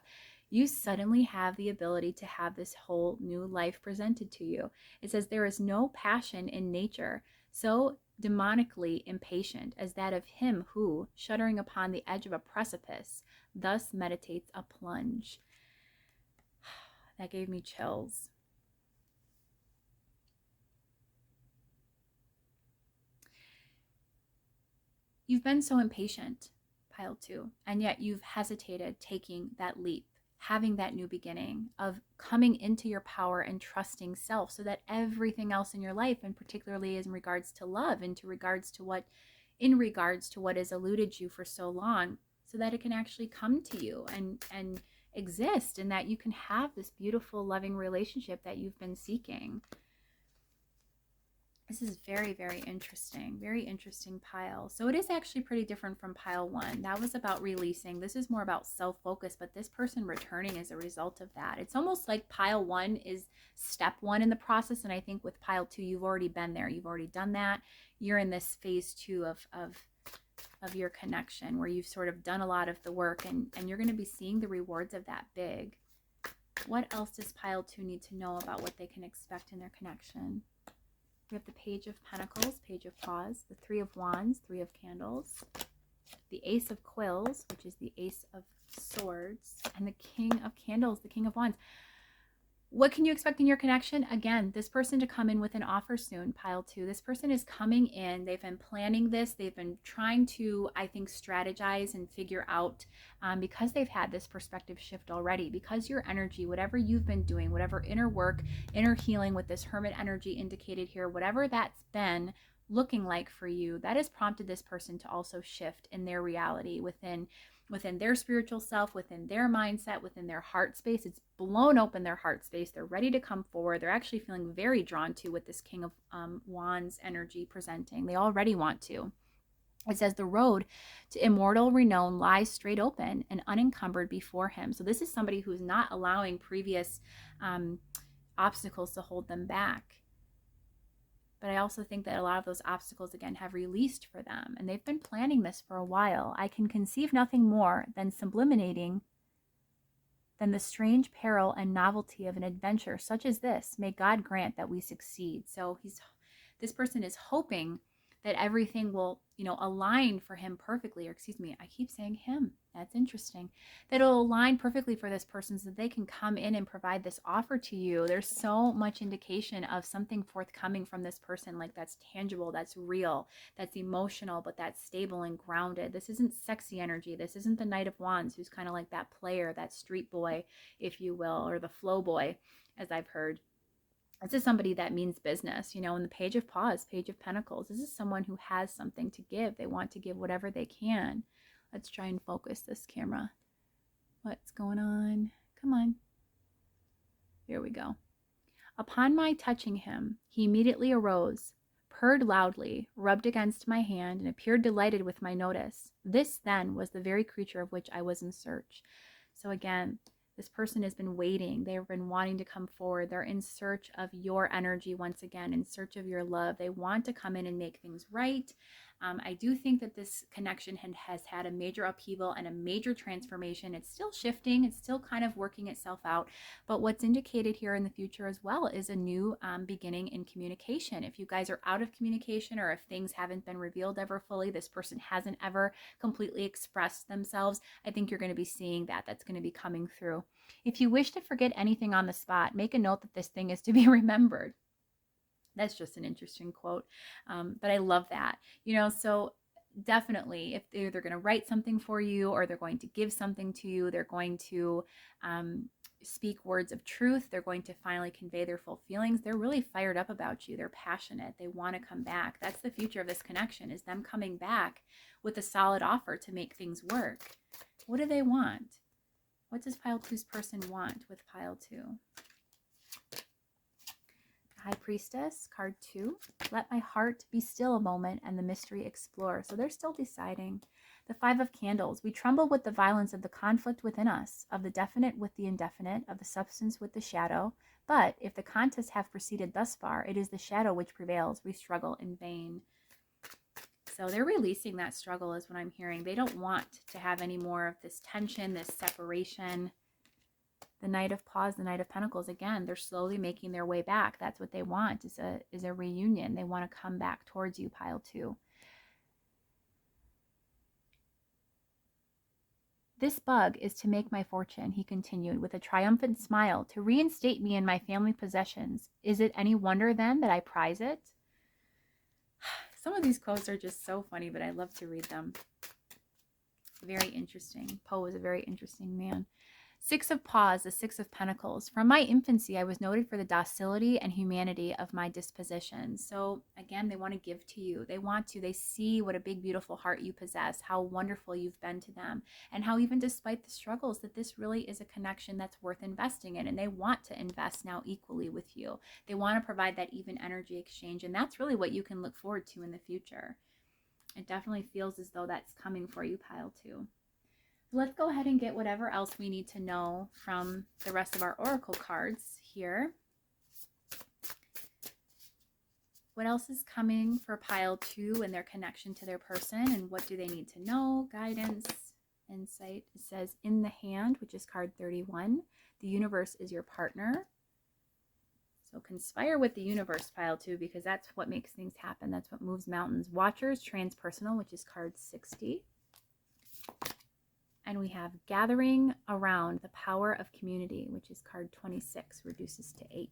you suddenly have the ability to have this whole new life presented to you. It says, there is no passion in nature so demonically impatient as that of him who, shuddering upon the edge of a precipice, thus meditates a plunge. That gave me chills. You've been so impatient, pile 2, and yet you've hesitated taking that leap, having that new beginning of coming into your power and trusting self, so that everything else in your life, and particularly in regards to love, in regards to what has eluded you for so long, so that it can actually come to you and exist, and that you can have this beautiful, loving relationship that you've been seeking. This is very, very interesting pile. So it is actually pretty different from pile 1. That was about releasing. This is more about self-focus, but this person returning as a result of that. It's almost like pile 1 is step 1 in the process, and I think with pile 2, you've already been there. You've already done that. You're in this phase 2 of your connection, where you've sort of done a lot of the work, and you're going to be seeing the rewards of that big. What else does pile 2 need to know about what they can expect in their connection? We have the Page of Pentacles, Page of Paws, the 3 of Wands, 3 of Candles, the Ace of Quills, which is the Ace of Swords and the King of Candles, the King of Wands. What can you expect in your connection? Again, this person to come in with an offer soon, pile 2. This person is coming in. They've been planning this. They've been trying to, I think, strategize and figure out, because they've had this perspective shift already, because your energy, whatever you've been doing, whatever inner work, inner healing with this Hermit energy indicated here, whatever that's been looking like for you, that has prompted this person to also shift in their reality within their spiritual self, within their mindset, within their heart space. It's blown open their heart space. They're ready to come forward. They're actually feeling very drawn to with this King of Wands energy presenting. They already want to. It says the road to immortal renown lies straight open and unencumbered before him. So this is somebody who's not allowing previous obstacles to hold them back. But I also think that a lot of those obstacles, again, have released for them. And they've been planning this for a while. I can conceive nothing more than subliminating than the strange peril and novelty of an adventure such as this. May God grant that we succeed. So this person is hoping that everything will, align for him perfectly. Or excuse me, I keep saying him. That's interesting. That it'll align perfectly for this person so that they can come in and provide this offer to you. There's so much indication of something forthcoming from this person, like that's tangible, that's real, that's emotional, but that's stable and grounded. This isn't sexy energy. This isn't the Knight of Wands, who's kind of like that player, that street boy, if you will, or the flow boy, as I've heard. This is somebody that means business, in the Page of Paws, Page of Pentacles. This is someone who has something to give. They want to give whatever they can. Let's try and focus this camera. What's going on? Come on. Here we go. Upon my touching him, he immediately arose, purred loudly, rubbed against my hand, and appeared delighted with my notice. This, then, was the very creature of which I was in search. So again, this person has been waiting. They've been wanting to come forward. They're in search of your energy once again, in search of your love. They want to come in and make things right. I do think that this connection has had a major upheaval and a major transformation. It's still shifting. It's still kind of working itself out. But what's indicated here in the future as well is a new beginning in communication. If you guys are out of communication, or if things haven't been revealed ever fully, this person hasn't ever completely expressed themselves, I think you're going to be seeing that. That's going to be coming through. If you wish to forget anything on the spot, make a note that this thing is to be remembered. That's just an interesting quote. But I love that. So definitely, if they're going to write something for you, or they're going to give something to you, they're going to speak words of truth, they're going to finally convey their full feelings. They're really fired up about you. They're passionate. They want to come back. That's the future of this connection, is them coming back with a solid offer to make things work. What do they want? What does pile 2's person want with pile 2? High Priestess, card 2. Let my heart be still a moment and the mystery explore. So they're still deciding. The 5 of Candles. We tremble with the violence of the conflict within us, of the definite with the indefinite, of the substance with the shadow. But if the contests have proceeded thus far, it is the shadow which prevails. We struggle in vain. So they're releasing that struggle is what I'm hearing. They don't want to have any more of this tension, this separation. The Knight of Paws, the Knight of Pentacles, again, they're slowly making their way back. That's what they want, is a reunion. They want to come back towards you, pile 2. This bug is to make my fortune, he continued with a triumphant smile, to reinstate me in my family possessions. Is it any wonder, then, that I prize it? Some of these quotes are just so funny, but I love to read them. Very interesting. Poe is a very interesting man. 6 of Paws, the 6 of Pentacles. From my infancy, I was noted for the docility and humanity of my disposition. So again, they want to give to you. They see what a big, beautiful heart you possess, how wonderful you've been to them, and how even despite the struggles, that this really is a connection that's worth investing in. And they want to invest now equally with you. They want to provide that even energy exchange. And that's really what you can look forward to in the future. It definitely feels as though that's coming for you, pile 2. Let's go ahead and get whatever else we need to know from the rest of our oracle cards here. What else is coming for pile 2 and their connection to their person, and what do they need to know? Guidance, insight. It says in the hand, which is card 31, the universe is your partner. So conspire with the universe, pile 2, because that's what makes things happen. That's what moves mountains. Watchers, transpersonal, which is card 60. And we have gathering around the power of community, which is card 26, reduces to 8.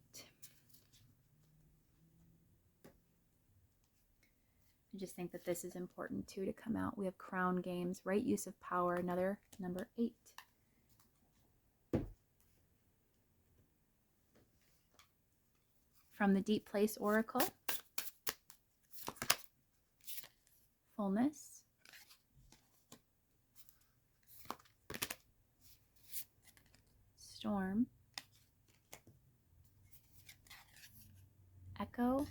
I just think that this is important too to come out. We have crown games, right use of power, another number 8. From the Deep Place Oracle, fullness, storm, echo,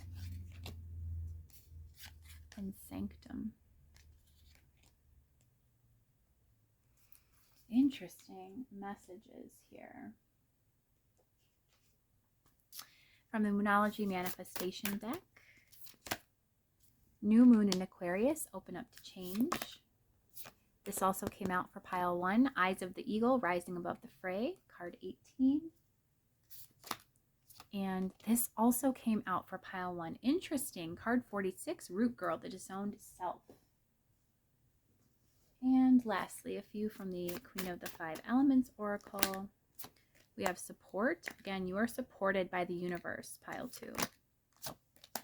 and sanctum. Interesting messages here. From the Moonology Manifestation deck, New Moon in Aquarius, open up to change. This also came out for pile 1, Eyes of the Eagle, rising above the fray, card 18. And this also came out for pile 1. Interesting, card 46, Root Girl, the disowned self. And lastly, a few from the Queen of the Five Elements Oracle. We have support. Again, you are supported by the universe, pile 2.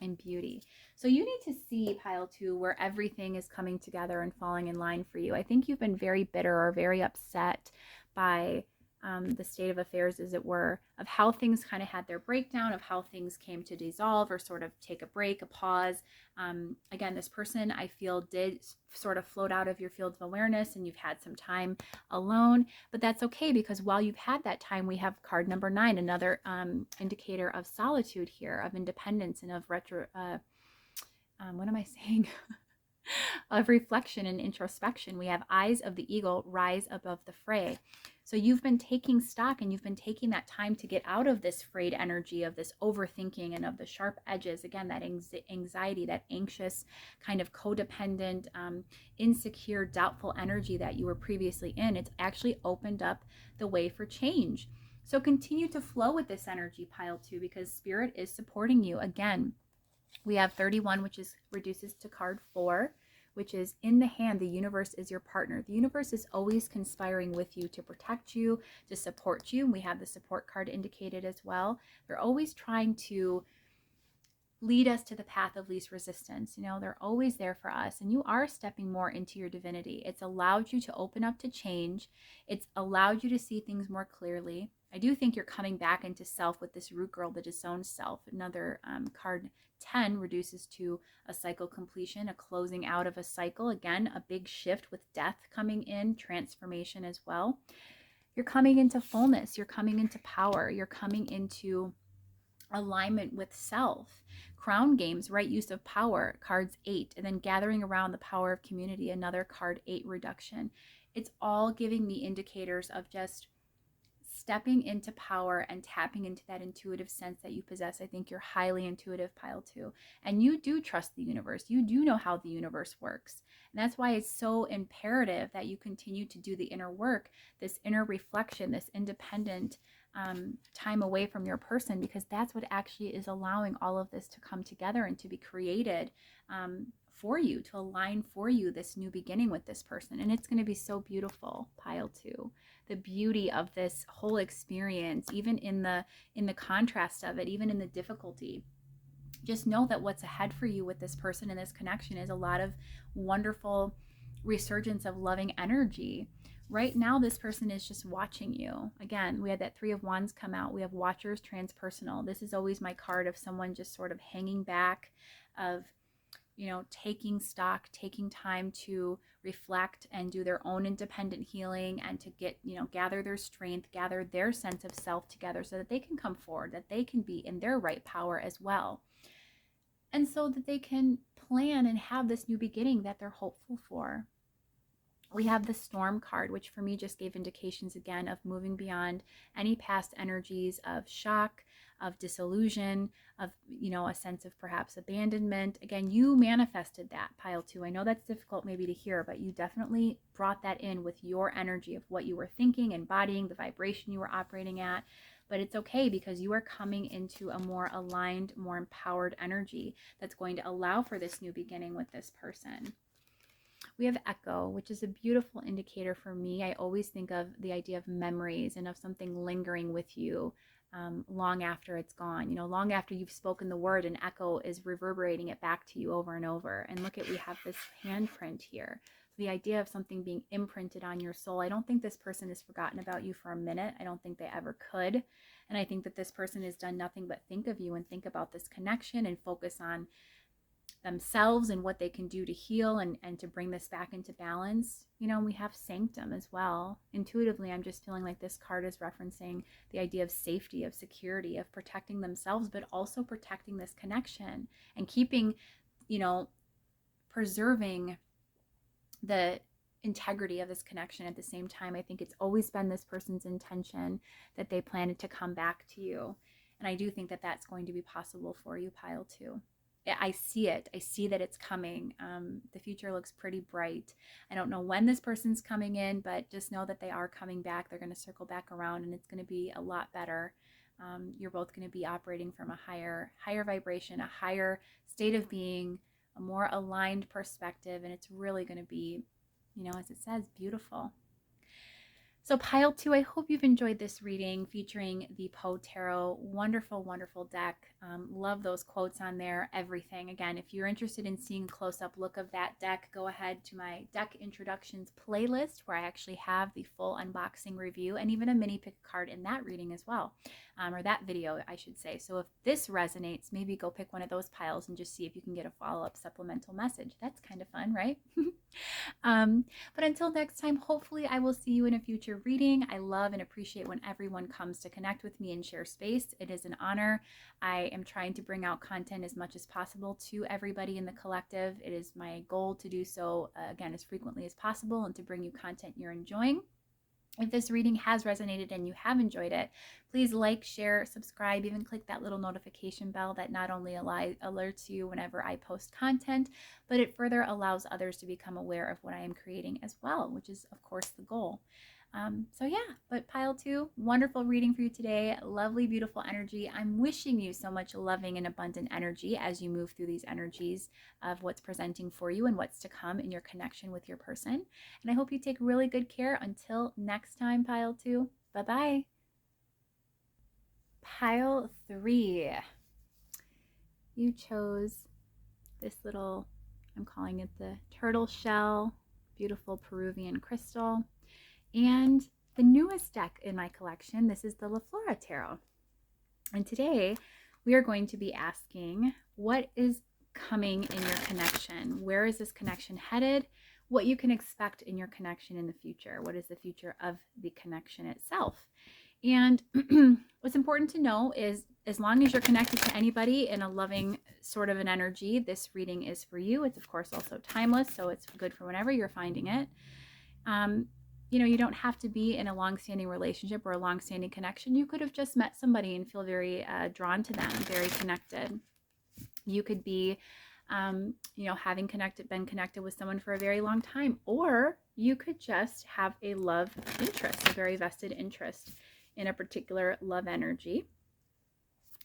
And beauty. So you need to see pile 2 where everything is coming together and falling in line for you. I think you've been very bitter or very upset by the state of affairs, as it were, of how things kind of had their breakdown, of how things came to dissolve or sort of take a break, a pause. Again, this person I feel did sort of float out of your field of awareness and you've had some time alone, but that's okay, because while you've had that time, we have card number 9, another indicator of solitude here, of independence and of what am I saying? Of reflection and introspection. We have Eyes of the Eagle, rise above the fray. So you've been taking stock and you've been taking that time to get out of this frayed energy, of this overthinking and of the sharp edges. Again, that anxiety, that anxious kind of codependent, insecure, doubtful energy that you were previously in. It's actually opened up the way for change. So continue to flow with this energy, pile 2, because Spirit is supporting you. Again, we have 31, which reduces to card 4, which is in the hand. The universe is your partner. The universe is always conspiring with you to protect you, to support you. And we have the support card indicated as well. They're always trying to lead us to the path of least resistance. You know, they're always there for us, and you are stepping more into your divinity. It's allowed you to open up to change. It's allowed you to see things more clearly. I do think you're coming back into self with this Root Girl, the disowned self. Another card 10 reduces to a cycle completion, a closing out of a cycle. Again, a big shift with death coming in, transformation as well. You're coming into fullness. You're coming into power. You're coming into alignment with self. Crown games, right use of power, cards 8, and then gathering around the power of community, another card 8 reduction. It's all giving me indicators of just stepping into power and tapping into that intuitive sense that you possess. I think you're highly intuitive, pile 2, and you do trust the universe. You do know how the universe works, and that's why it's so imperative that you continue to do the inner work, this inner reflection, this independent time away from your person, because that's what actually is allowing all of this to come together and to be created for you, to align for you this new beginning with this person. And it's going to be so beautiful, pile 2. The beauty of this whole experience, even in the contrast of it, even in the difficulty. Just know that what's ahead for you with this person and this connection is a lot of wonderful resurgence of loving energy. Right now, this person is just watching you. Again, we had that 3 of Wands come out. We have Watchers, Transpersonal. This is always my card of someone just sort of hanging back, of, you know, taking stock, taking time to reflect and do their own independent healing, and to get, you know, gather their strength, gather their sense of self together so that they can come forward, that they can be in their right power as well. And so that they can plan and have this new beginning that they're hopeful for. We have the Storm card, which for me just gave indications again of moving beyond any past energies of shock, of disillusion, of, you know, a sense of perhaps abandonment. Again, you manifested that, pile 2. I know that's difficult maybe to hear, but you definitely brought that in with your energy of what you were thinking, embodying, the vibration you were operating at. But it's okay, because you are coming into a more aligned, more empowered energy that's going to allow for this new beginning with this person. We have echo, which is a beautiful indicator for me. I always think of the idea of memories and of something lingering with you long after it's gone. You know, long after you've spoken the word, an echo is reverberating it back to you over and over. And look at, we have this handprint here. The idea of something being imprinted on your soul. I don't think this person has forgotten about you for a minute. I don't think they ever could. And I think that this person has done nothing but think of you and think about this connection and focus on themselves and what they can do to heal and to bring this back into balance. You know, we have sanctum as well. Intuitively, I'm just feeling like this card is referencing the idea of safety, of security, of protecting themselves, but also protecting this connection and keeping, you know, preserving the integrity of this connection at the same time. I think it's always been this person's intention that they planned to come back to you. And I do think that that's going to be possible for you, pile 2. I see it. I see that it's coming. The future looks pretty bright. I don't know when this person's coming in, but just know that they are coming back. They're going to circle back around, and it's going to be a lot better. You're both going to be operating from a higher vibration, a higher state of being, a more aligned perspective, and it's really going to be, you know, as it says, beautiful. So pile 2, I hope you've enjoyed this reading featuring the Poe Tarot. Wonderful, wonderful deck. Love those quotes on there, everything. Again, if you're interested in seeing a close-up look of that deck, go ahead to my deck introductions playlist where I actually have the full unboxing review and even a mini pick card in that reading as well, or that video, I should say. So if this resonates, maybe go pick one of those piles and just see if you can get a follow-up supplemental message. That's kind of fun, right? But until next time, hopefully I will see you in a future reading. I love and appreciate when everyone comes to connect with me and share space. It is an honor. I am trying to bring out content as much as possible to everybody in the collective. It is my goal to do so, again, as frequently as possible and to bring you content you're enjoying. If this reading has resonated and you have enjoyed it, please like, share, subscribe, even click that little notification bell that not only alerts you whenever I post content, but it further allows others to become aware of what I am creating as well, which is, of course, the goal. So yeah, but pile 2, wonderful reading for you today. Lovely, beautiful energy. I'm wishing you so much loving and abundant energy as you move through these energies of what's presenting for you and what's to come in your connection with your person. And I hope you take really good care. Until next time, pile 2. Bye-bye. Pile 3. You chose this little, I'm calling it the turtle shell, beautiful Peruvian crystal. And the newest deck in my collection, this is the Flora Tarot. And today we are going to be asking, what is coming in your connection? Where is this connection headed? What you can expect in your connection in the future? What is the future of the connection itself? And what's important to know is, as long as you're connected to anybody in a loving sort of an energy, this reading is for you. It's, of course, also timeless, so it's good for whenever you're finding it. You know, you don't have to be in a long-standing relationship or a long-standing connection. You could have just met somebody and feel very drawn to them, very connected. You could be, you know, having been connected with someone for a very long time, or you could just have a love interest, a very vested interest in a particular love energy.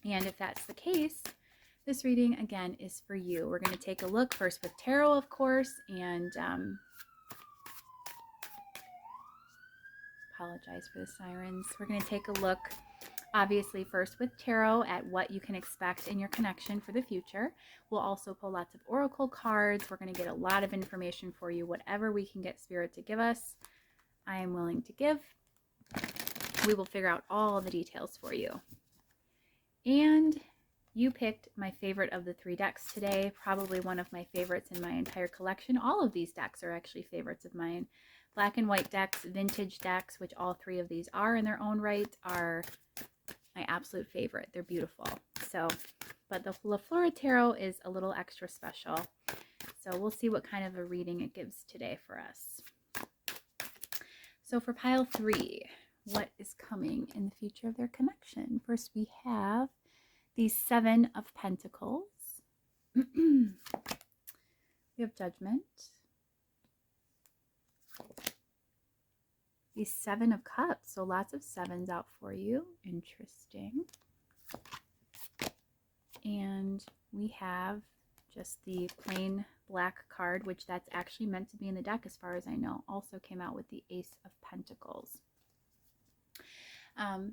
And if that's the case, this reading, again, is for you. We're going to take a look first with tarot, of course, and apologize for the sirens. We're going to take a look, obviously, first with tarot at what you can expect in your connection for the future. We'll also pull lots of oracle cards. We're going to get a lot of information for you. Whatever we can get Spirit to give us, I am willing to give. We will figure out all the details for you. And you picked my favorite of the 3 decks today, probably one of my favorites in my entire collection. All of these decks are actually favorites of mine. Black and white decks, vintage decks, which all 3 of these are in their own right, are my absolute favorite. They're beautiful. So, but the Flora Tarot is a little extra special. So we'll see what kind of a reading it gives today for us. So for pile 3, what is coming in the future of their connection? First, we have the 7 of Pentacles. We have Judgment. The 7 of Cups, so lots of 7s out for you. Interesting. And we have just the plain black card, which that's actually meant to be in the deck as far as I know, also came out with the Ace of Pentacles.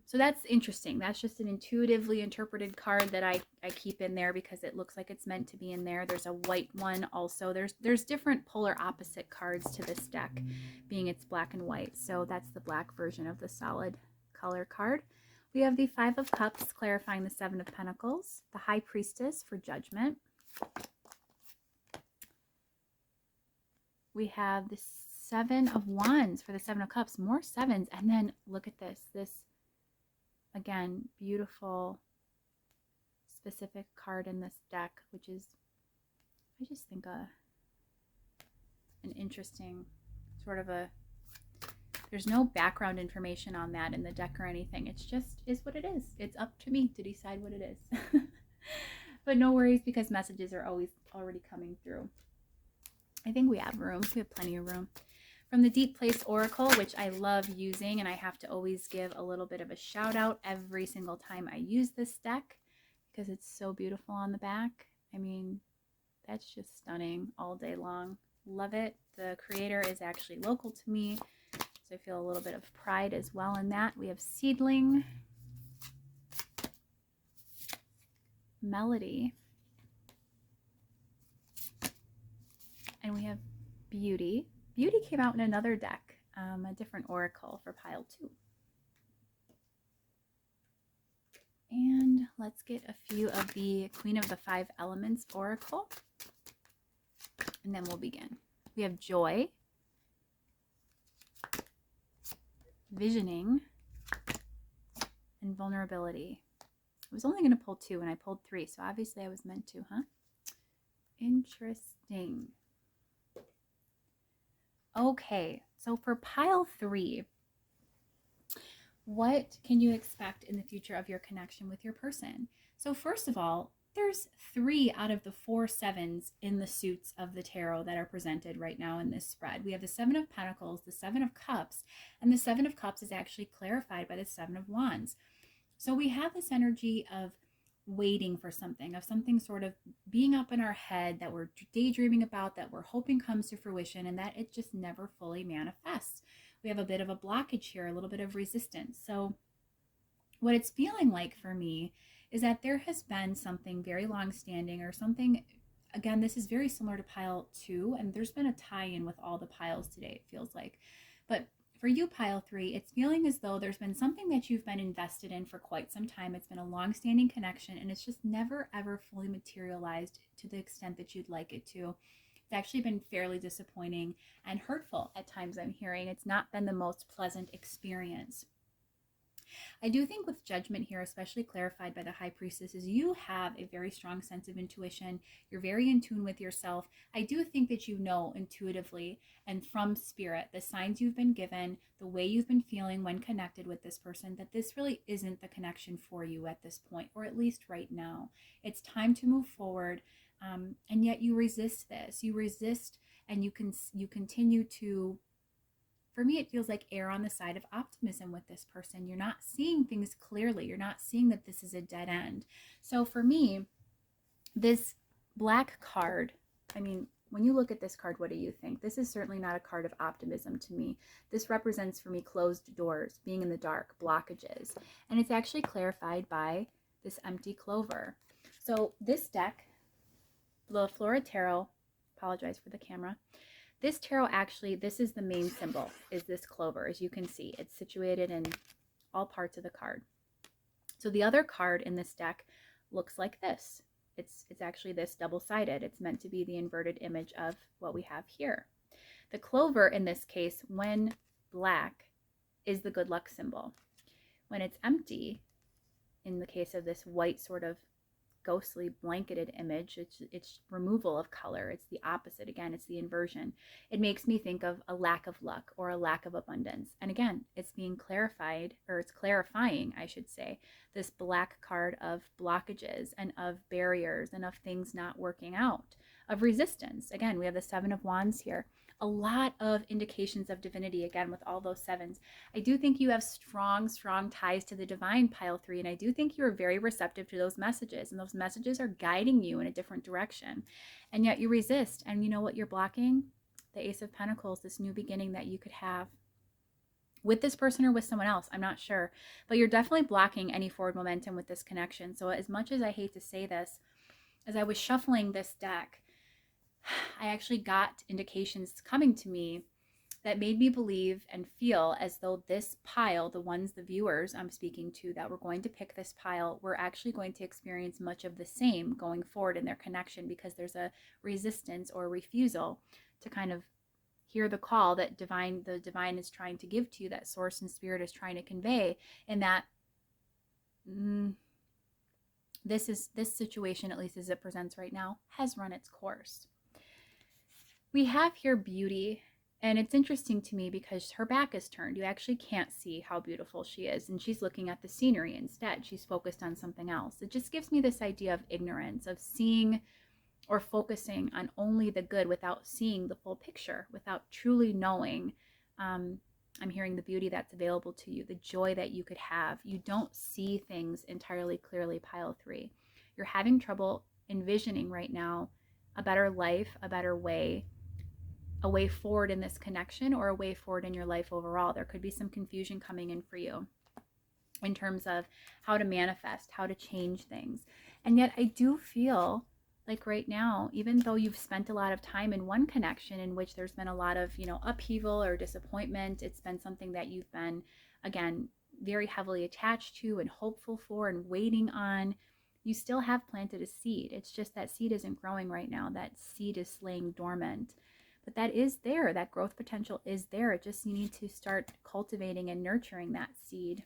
So that's interesting. That's just an intuitively interpreted card that I keep in there because it looks like it's meant to be in there. There's a white one also. There's different polar opposite cards to this deck, being it's black and white. So that's the black version of the solid color card. We have the Five of Cups clarifying the Seven of Pentacles, the High Priestess for judgment. We have the Seven of Wands for the Seven of Cups, more sevens. And then look at this. This, again, beautiful, specific card in this deck, which is, I just think, an interesting sort of a, there's no background information on that in the deck or anything. It's just is what it is. It's up to me to decide what it is. But no worries, because messages are always already coming through. I think we have room. We have plenty of room. From the Deep Place Oracle, which I love using, and I have to always give a little bit of a shout out every single time I use this deck because it's so beautiful on the back. I mean, that's just stunning all day long. Love it. The creator is actually local to me, so I feel a little bit of pride as well in that. We have Seedling, Melody, and we have Beauty. Beauty came out in another deck, a different oracle for pile 2. And let's get a few of the Queen of the Five Elements oracle, and then we'll begin. We have Joy, Visioning, and Vulnerability. I was only going to pull 2, and I pulled 3, so obviously I was meant to, huh? Interesting. Okay, so for pile 3, what can you expect in the future of your connection with your person? So first of all, there's 3 out of the 4 sevens in the suits of the tarot that are presented right now in this spread. We have the Seven of Pentacles, the Seven of Cups, and the Seven of Cups is actually clarified by the Seven of Wands. So we have this energy of waiting for something, of something sort of being up in our head that we're daydreaming about, that we're hoping comes to fruition, and that it just never fully manifests. We have a bit of a blockage here, a little bit of resistance. So what it's feeling like for me is that there has been something very long-standing, or something, again, this is very similar to pile 2, and there's been a tie-in with all the piles today, it feels like. But for you, pile 3, it's feeling as though there's been something that you've been invested in for quite some time. It's been a long-standing connection, and it's just never, ever fully materialized to the extent that you'd like it to. It's actually been fairly disappointing and hurtful at times, I'm hearing. It's not been the most pleasant experience. I do think with judgment here, especially clarified by the High Priestess, is you have a very strong sense of intuition. You're very in tune with yourself. I do think that you know intuitively and from spirit the signs you've been given, the way you've been feeling when connected with this person, that this really isn't the connection for you at this point, or at least right now. It's time to move forward, and yet you resist this. You resist, and you continue to, for me, it feels like err on the side of optimism with this person. You're not seeing things clearly. You're not seeing that this is a dead end. So for me, this black card, I mean, when you look at this card, what do you think? This is certainly not a card of optimism to me. This represents for me closed doors, being in the dark, blockages. And it's actually clarified by this empty clover. So this deck, the Flora Tarot, apologize for the camera, this tarot actually, this is the main symbol, is this clover. As you can see, it's situated in all parts of the card. So the other card in this deck looks like this. It's actually this double-sided. It's meant to be the inverted image of what we have here. The clover in this case, when black, is the good luck symbol. When it's empty, in the case of this white sort of ghostly blanketed image, it's removal of color. It's the opposite. Again, it's the inversion. It makes me think of a lack of luck or a lack of abundance. And again, it's being clarified, or it's clarifying, I should say, this black card of blockages and of barriers and of things not working out, of resistance. Again, we have the Seven of Wands here. A lot of indications of divinity, again, with all those sevens. I do think you have strong, strong ties to the divine, pile 3, and I do think you are very receptive to those messages, and those messages are guiding you in a different direction, and yet you resist. And you know what you're blocking? The Ace of Pentacles, this new beginning that you could have with this person or with someone else. I'm not sure, but you're definitely blocking any forward momentum with this connection. So as much as I hate to say this, as I was shuffling this deck, I actually got indications coming to me that made me believe and feel as though this pile, the ones, the viewers I'm speaking to that were going to pick this pile, were actually going to experience much of the same going forward in their connection, because there's a resistance or refusal to kind of hear the call that the divine is trying to give to you, that source and spirit is trying to convey, and that this situation, at least as it presents right now, has run its course. We have here beauty, and it's interesting to me because her back is turned. You actually can't see how beautiful she is, and she's looking at the scenery instead. She's focused on something else. It just gives me this idea of ignorance, of seeing or focusing on only the good without seeing the full picture, without truly knowing. I'm hearing the beauty that's available to you, the joy that you could have. You don't see things entirely clearly, pile 3. You're having trouble envisioning right now a better life, a better way, a way forward in this connection, or a way forward in your life overall. There could be some confusion coming in for you in terms of how to manifest, how to change things. And yet I do feel like right now, even though you've spent a lot of time in one connection in which there's been a lot of, upheaval or disappointment, it's been something that you've been, again, very heavily attached to and hopeful for and waiting on, you still have planted a seed. It's just that seed isn't growing right now. That seed is laying dormant. But that is there. That growth potential is there. It just, you need to start cultivating and nurturing that seed.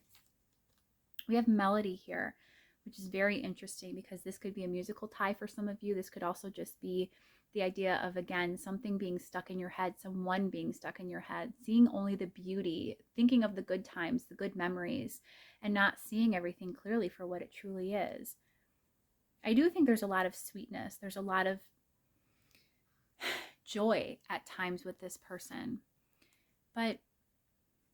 We have melody here, which is very interesting because this could be a musical tie for some of you. This could also just be the idea of, again, something being stuck in your head, someone being stuck in your head, seeing only the beauty, thinking of the good times, the good memories, and not seeing everything clearly for what it truly is. I do think there's a lot of sweetness. There's a lot of joy at times with this person. But,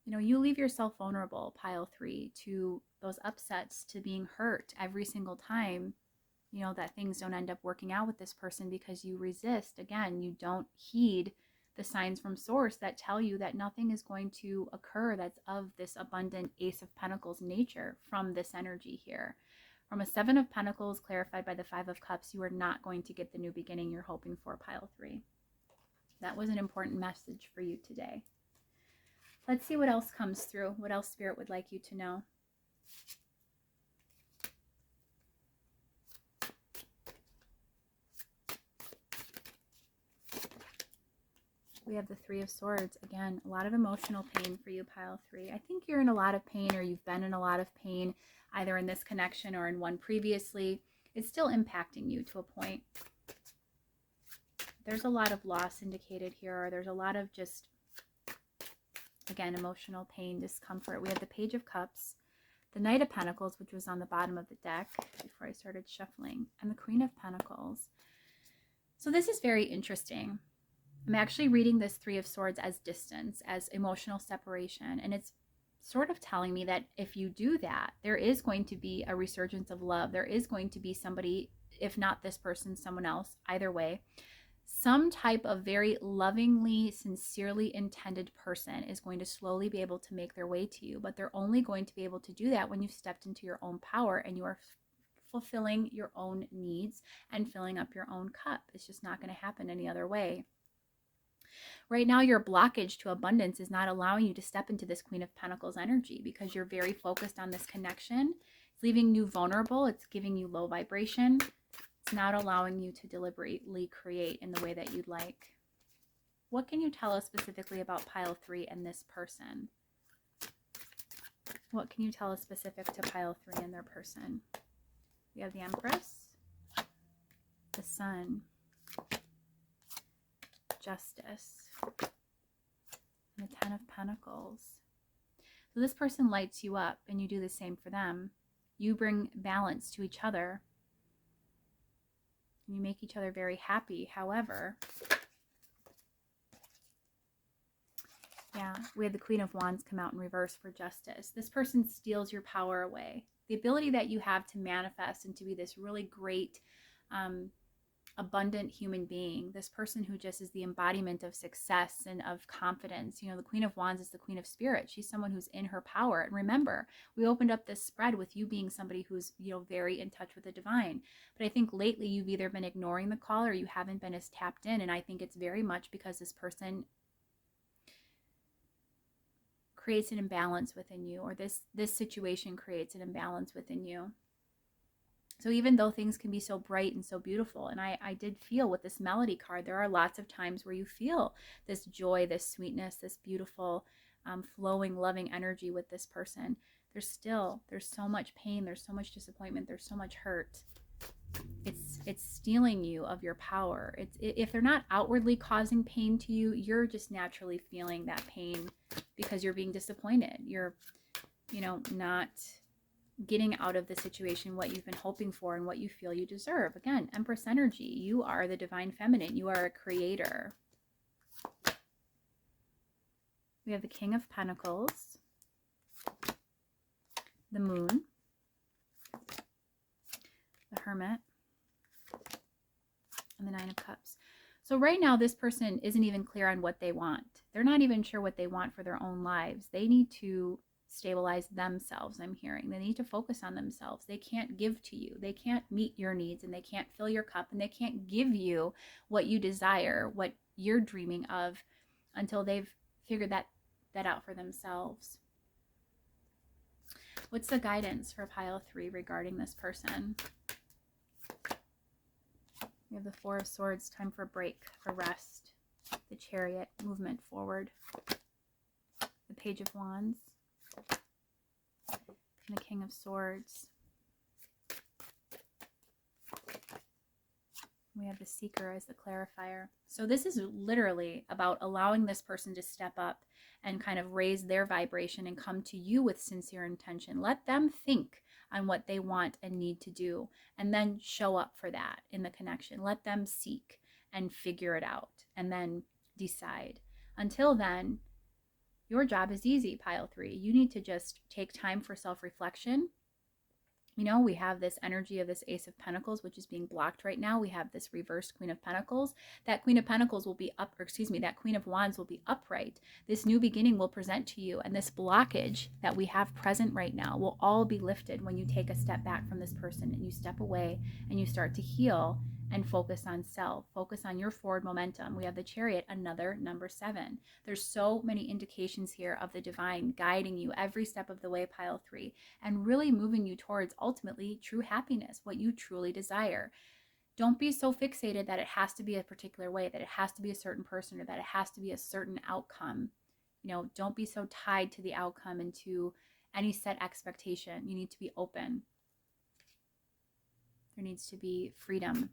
you leave yourself vulnerable, pile 3, to those upsets, to being hurt every single time, that things don't end up working out with this person because you resist. Again, you don't heed the signs from source that tell you that nothing is going to occur that's of this abundant Ace of Pentacles nature from this energy here. From a 7 of Pentacles clarified by the 5 of Cups, you are not going to get the new beginning you're hoping for, pile 3. That was an important message for you today. Let's see what else comes through, what else Spirit would like you to know. We have the 3 of Swords. Again, a lot of emotional pain for you, pile 3. I think you're in a lot of pain, or you've been in a lot of pain, either in this connection or in one previously. It's still impacting you to a point. There's a lot of loss indicated here, or there's a lot of just, again, emotional pain, discomfort. We have the Page of Cups, the Knight of Pentacles, which was on the bottom of the deck before I started shuffling, and the Queen of Pentacles. So this is very interesting. I'm actually reading this 3 of Swords as distance, as emotional separation, and it's sort of telling me that if you do that, there is going to be a resurgence of love. There is going to be somebody, if not this person, someone else, either way. Some type of very lovingly, sincerely intended person is going to slowly be able to make their way to you, but they're only going to be able to do that when you've stepped into your own power and you are fulfilling your own needs and filling up your own cup. It's just not going to happen any other way. Right now, your blockage to abundance is not allowing you to step into this Queen of Pentacles energy because you're very focused on this connection. It's leaving you vulnerable. It's giving you low vibration. It's not allowing you to deliberately create in the way that you'd like. What can you tell us specifically about pile 3 and this person? What can you tell us specific to pile 3 and their person? We have the Empress, the Sun, Justice, and the 10 of Pentacles. So this person lights you up and you do the same for them. You bring balance to each other. You make each other very happy. However, yeah, we had the Queen of Wands come out in reverse for justice. This person steals your power away. The ability that you have to manifest and to be this really great, abundant human being, this person who just is the embodiment of success and of confidence. You know, the Queen of Wands is the Queen of Spirit. She's someone who's in her power. And remember, we opened up this spread with you being somebody who's, you know, very in touch with the divine. But I think lately you've either been ignoring the call or you haven't been as tapped in. And I think it's very much because this person creates an imbalance within you, or this situation creates an imbalance within you. So even though things can be so bright and so beautiful, and I did feel with this melody card, there are lots of times where you feel this joy, this sweetness, this beautiful, flowing, loving energy with this person. There's so much pain, there's so much disappointment, there's so much hurt. It's stealing you of your power. If they're not outwardly causing pain to you, you're just naturally feeling that pain because you're being disappointed. You're, you know, not getting out of the situation what you've been hoping for and what you feel you deserve. Again, Empress energy. You are the divine feminine. You are a creator. We have the King of Pentacles, the Moon, the Hermit, and the Nine of Cups. So right now, this person isn't even clear on what they want. They're not even sure what they want for their own lives. They need to stabilize themselves, I'm hearing. They need to focus on themselves. They can't give to you. They can't meet your needs, and they can't fill your cup, and they can't give you what you desire, what you're dreaming of, until they've figured that out for themselves. What's the guidance for pile 3 regarding this person? We have the Four of Swords, time for a break, for rest. The Chariot, movement forward. The Page of Wands. And the King of Swords. We have the Seeker as the clarifier. So this is literally about allowing this person to step up and kind of raise their vibration and come to you with sincere intention. Let them think on what they want and need to do, and then show up for that in the connection. Let them seek and figure it out and then decide. Until then, your job is easy, pile 3. You need to just take time for self-reflection. You know, we have this energy of this Ace of Pentacles, which is being blocked right now. We have this reversed Queen of Pentacles. That Queen of Pentacles will be up, or excuse me, that Queen of Wands will be upright. This new beginning will present to you, and this blockage that we have present right now will all be lifted when you take a step back from this person and you step away and you start to heal and focus on self, focus on your forward momentum. We have the Chariot, another number 7. There's so many indications here of the divine guiding you every step of the way, pile 3, and really moving you towards ultimately true happiness, what you truly desire. Don't be so fixated that it has to be a particular way, that it has to be a certain person, or that it has to be a certain outcome. You know, don't be so tied to the outcome and to any set expectation. You need to be open. There needs to be freedom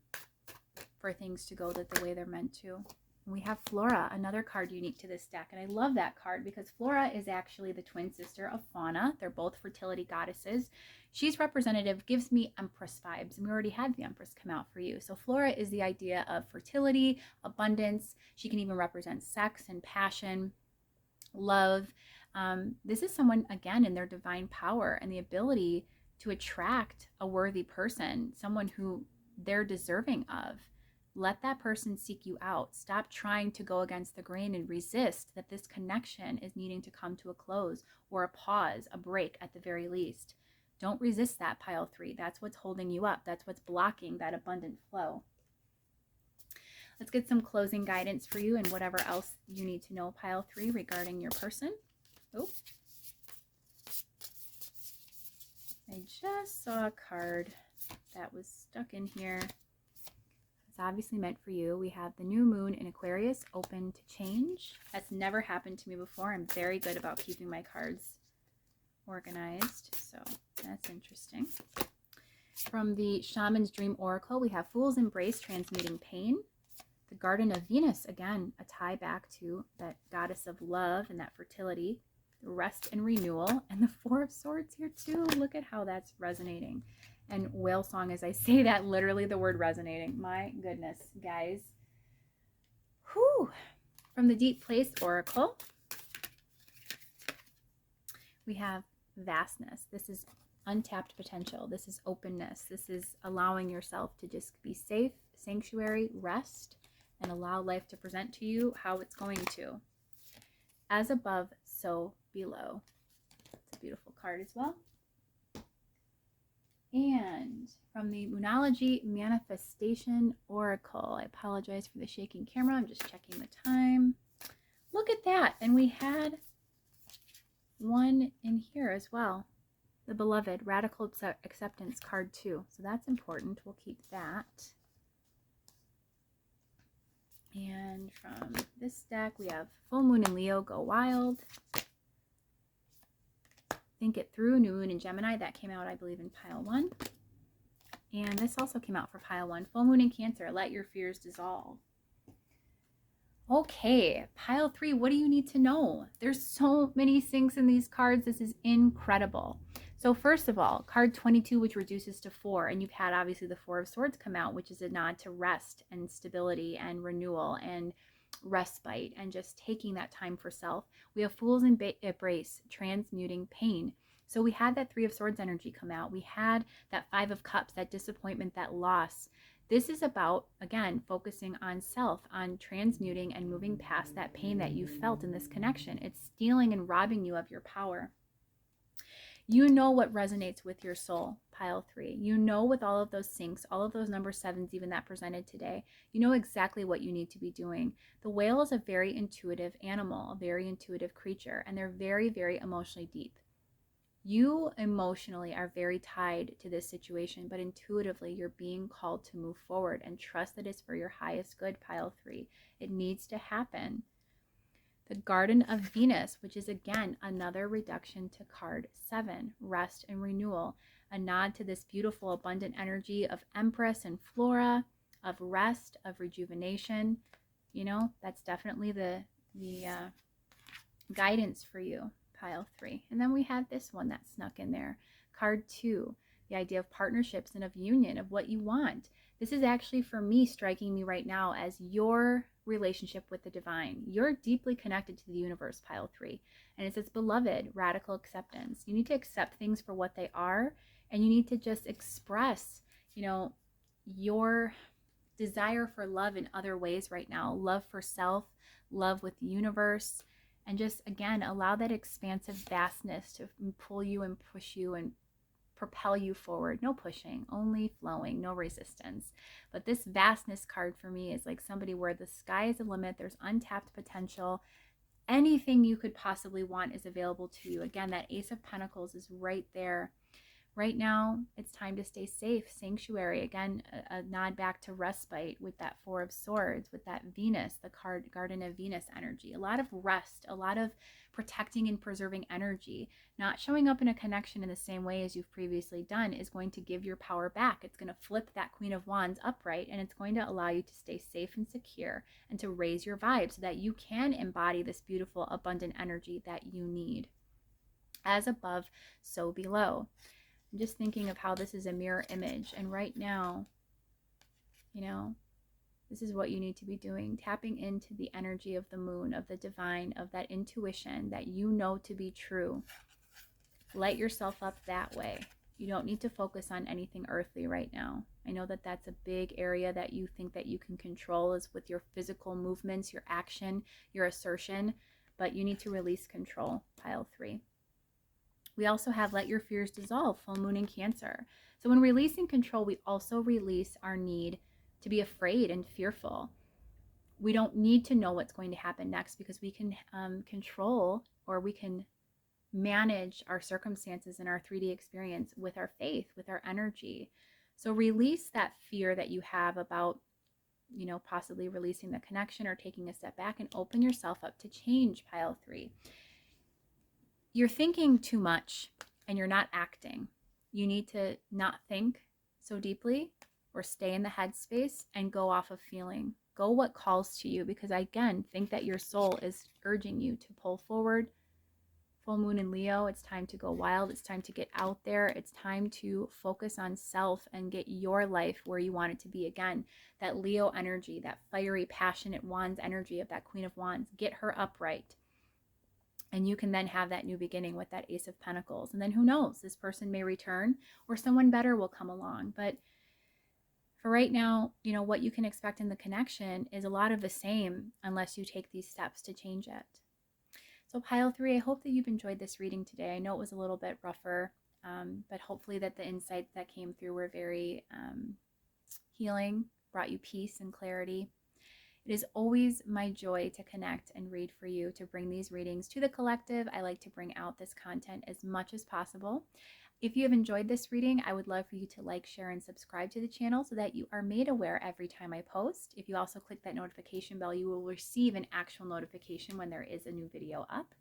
for things to go the way they're meant to. And we have Flora, another card unique to this deck. And I love that card because Flora is actually the twin sister of Fauna. They're both fertility goddesses. She's representative, gives me Empress vibes. And we already had the Empress come out for you. So Flora is the idea of fertility, abundance. She can even represent sex and passion, love. This is someone, again, in their divine power and the ability to attract a worthy person, someone who they're deserving of. Let that person seek you out. Stop trying to go against the grain and resist that this connection is needing to come to a close, or a pause, a break at the very least. Don't resist that, pile 3. That's what's holding you up. That's what's blocking that abundant flow. Let's get some closing guidance for you and whatever else you need to know, pile 3, regarding your person. Oh, I just saw a card that was stuck in here. It's obviously meant for you. We have the new moon in Aquarius, open to change. That's never happened to me before. I'm very good about keeping my cards organized, so that's interesting. From the Shaman's Dream Oracle, we have Fool's Embrace, transmuting pain. The Garden of Venus, again, a tie back to that goddess of love and that fertility. rest and renewal, and the Four of Swords here too. Look at how that's resonating. And whale song, as I say that, literally the word resonating. My goodness, guys. Whew. From the Deep Place Oracle, we have vastness. This is untapped potential. This is openness. This is allowing yourself to just be safe, sanctuary, rest, and allow life to present to you how it's going to. As above, so below. It's a beautiful card as well. And from the Moonology Manifestation Oracle, I apologize for the shaking camera. I'm just checking the time. Look at that. And we had one in here as well. The Beloved Radical Acceptance card too. So that's important. We'll keep that. And from this deck, we have Full Moon in Leo, Go Wild. Think It Through, New Moon in Gemini. That came out, I believe, in pile 1. And this also came out for pile 1. Full Moon in Cancer, Let Your Fears Dissolve. Okay, pile 3, what do you need to know? There's so many things in these cards. This is incredible. So first of all, card 22, which reduces to 4, and you've had obviously the Four of Swords come out, which is a nod to rest and stability and renewal and respite and just taking that time for self. We have Fool's Embrace, transmuting pain. So we had that Three of Swords energy come out. We had that Five of Cups, that disappointment, that loss. This is about, again, focusing on self, on transmuting and moving past that pain that you felt in this connection. It's stealing and robbing you of your power. You know what resonates with your soul, pile 3. You know, with all of those syncs, all of those number 7s, even that presented today, you know exactly what you need to be doing. The whale is a very intuitive animal, a very intuitive creature, and they're very, very emotionally deep. You emotionally are very tied to this situation, but intuitively you're being called to move forward and trust that it's for your highest good, pile 3. It needs to happen. The Garden of Venus, which is again another reduction to card 7, rest and renewal, a nod to this beautiful abundant energy of Empress and Flora, of rest, of rejuvenation. You know, that's definitely the guidance for you, pile 3. And then we have this one that snuck in there, card 2, the idea of partnerships and of union, of what you want. This is actually, for me, striking me right now as your relationship with the divine. You're deeply connected to the universe, pile 3. And it says, Beloved, radical acceptance. You need to accept things for what they are, and you need to just express, you know, your desire for love in other ways right now. Love for self, love with the universe, and just, again, allow that expansive vastness to pull you and push you and propel you forward. No pushing, only flowing, no resistance. But this vastness card for me is like somebody where the sky is the limit. There's untapped potential. Anything you could possibly want is available to you. Again, that Ace of Pentacles is right there. Right now, it's time to stay safe, sanctuary. Again, a nod back to respite with that Four of Swords, with that Venus, the card Garden of Venus energy. A lot of rest, a lot of protecting and preserving energy. Not showing up in a connection in the same way as you've previously done is going to give your power back. It's going to flip that Queen of Wands upright, and it's going to allow you to stay safe and secure and to raise your vibe so that you can embody this beautiful, abundant energy that you need. As above, so below. I'm just thinking of how this is a mirror image. And right now, you know, this is what you need to be doing. Tapping into the energy of the moon, of the divine, of that intuition that you know to be true. Light yourself up that way. You don't need to focus on anything earthly right now. I know that that's a big area that you think that you can control, is with your physical movements, your action, your assertion, but you need to release control, pile 3. We also have Let Your Fears Dissolve, full moon in Cancer. So when releasing control, we also release our need to be afraid and fearful. We don't need to know what's going to happen next because we can control, or we can manage our circumstances and our 3D experience with our faith, with our energy. So release that fear that you have about, you know, possibly releasing the connection or taking a step back, and open yourself up to change, pile 3. You're thinking too much and you're not acting. You need to not think so deeply or stay in the headspace and go off of feeling. Go what calls to you, because I, again, think that your soul is urging you to pull forward full moon in Leo. It's time to go wild. It's time to get out there. It's time to focus on self and get your life where you want it to be again. That Leo energy, that fiery, passionate wands energy of that Queen of Wands, get her upright. And you can then have that new beginning with that Ace of Pentacles. And then who knows, this person may return or someone better will come along. But for right now, you know, what you can expect in the connection is a lot of the same unless you take these steps to change it. So pile 3, I hope that you've enjoyed this reading today. I know it was a little bit rougher, but hopefully that the insights that came through were very healing, brought you peace and clarity. It is always my joy to connect and read for you, to bring these readings to the collective. I like to bring out this content as much as possible. If you have enjoyed this reading, I would love for you to like, share, and subscribe to the channel so that you are made aware every time I post. If you also click that notification bell, you will receive an actual notification when there is a new video up.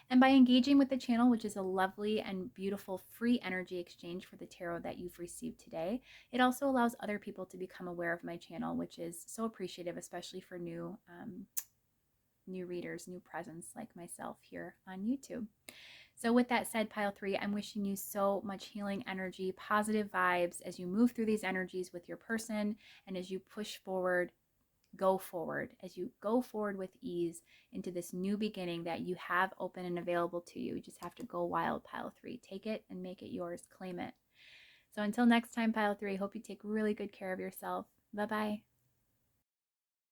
And by engaging with the channel, which is a lovely and beautiful free energy exchange for the tarot that you've received today, it also allows other people to become aware of my channel, which is so appreciative, especially for new readers, new presence like myself here on YouTube. So with that said, pile 3, I'm wishing you so much healing energy, positive vibes as you move through these energies with your person and as you push forward, go forward, as you go forward with ease into this new beginning that you have open and available to you. You just have to go wild, pile 3. Take it and make it yours. Claim it. So until next time, pile 3, hope you take really good care of yourself. Bye-bye.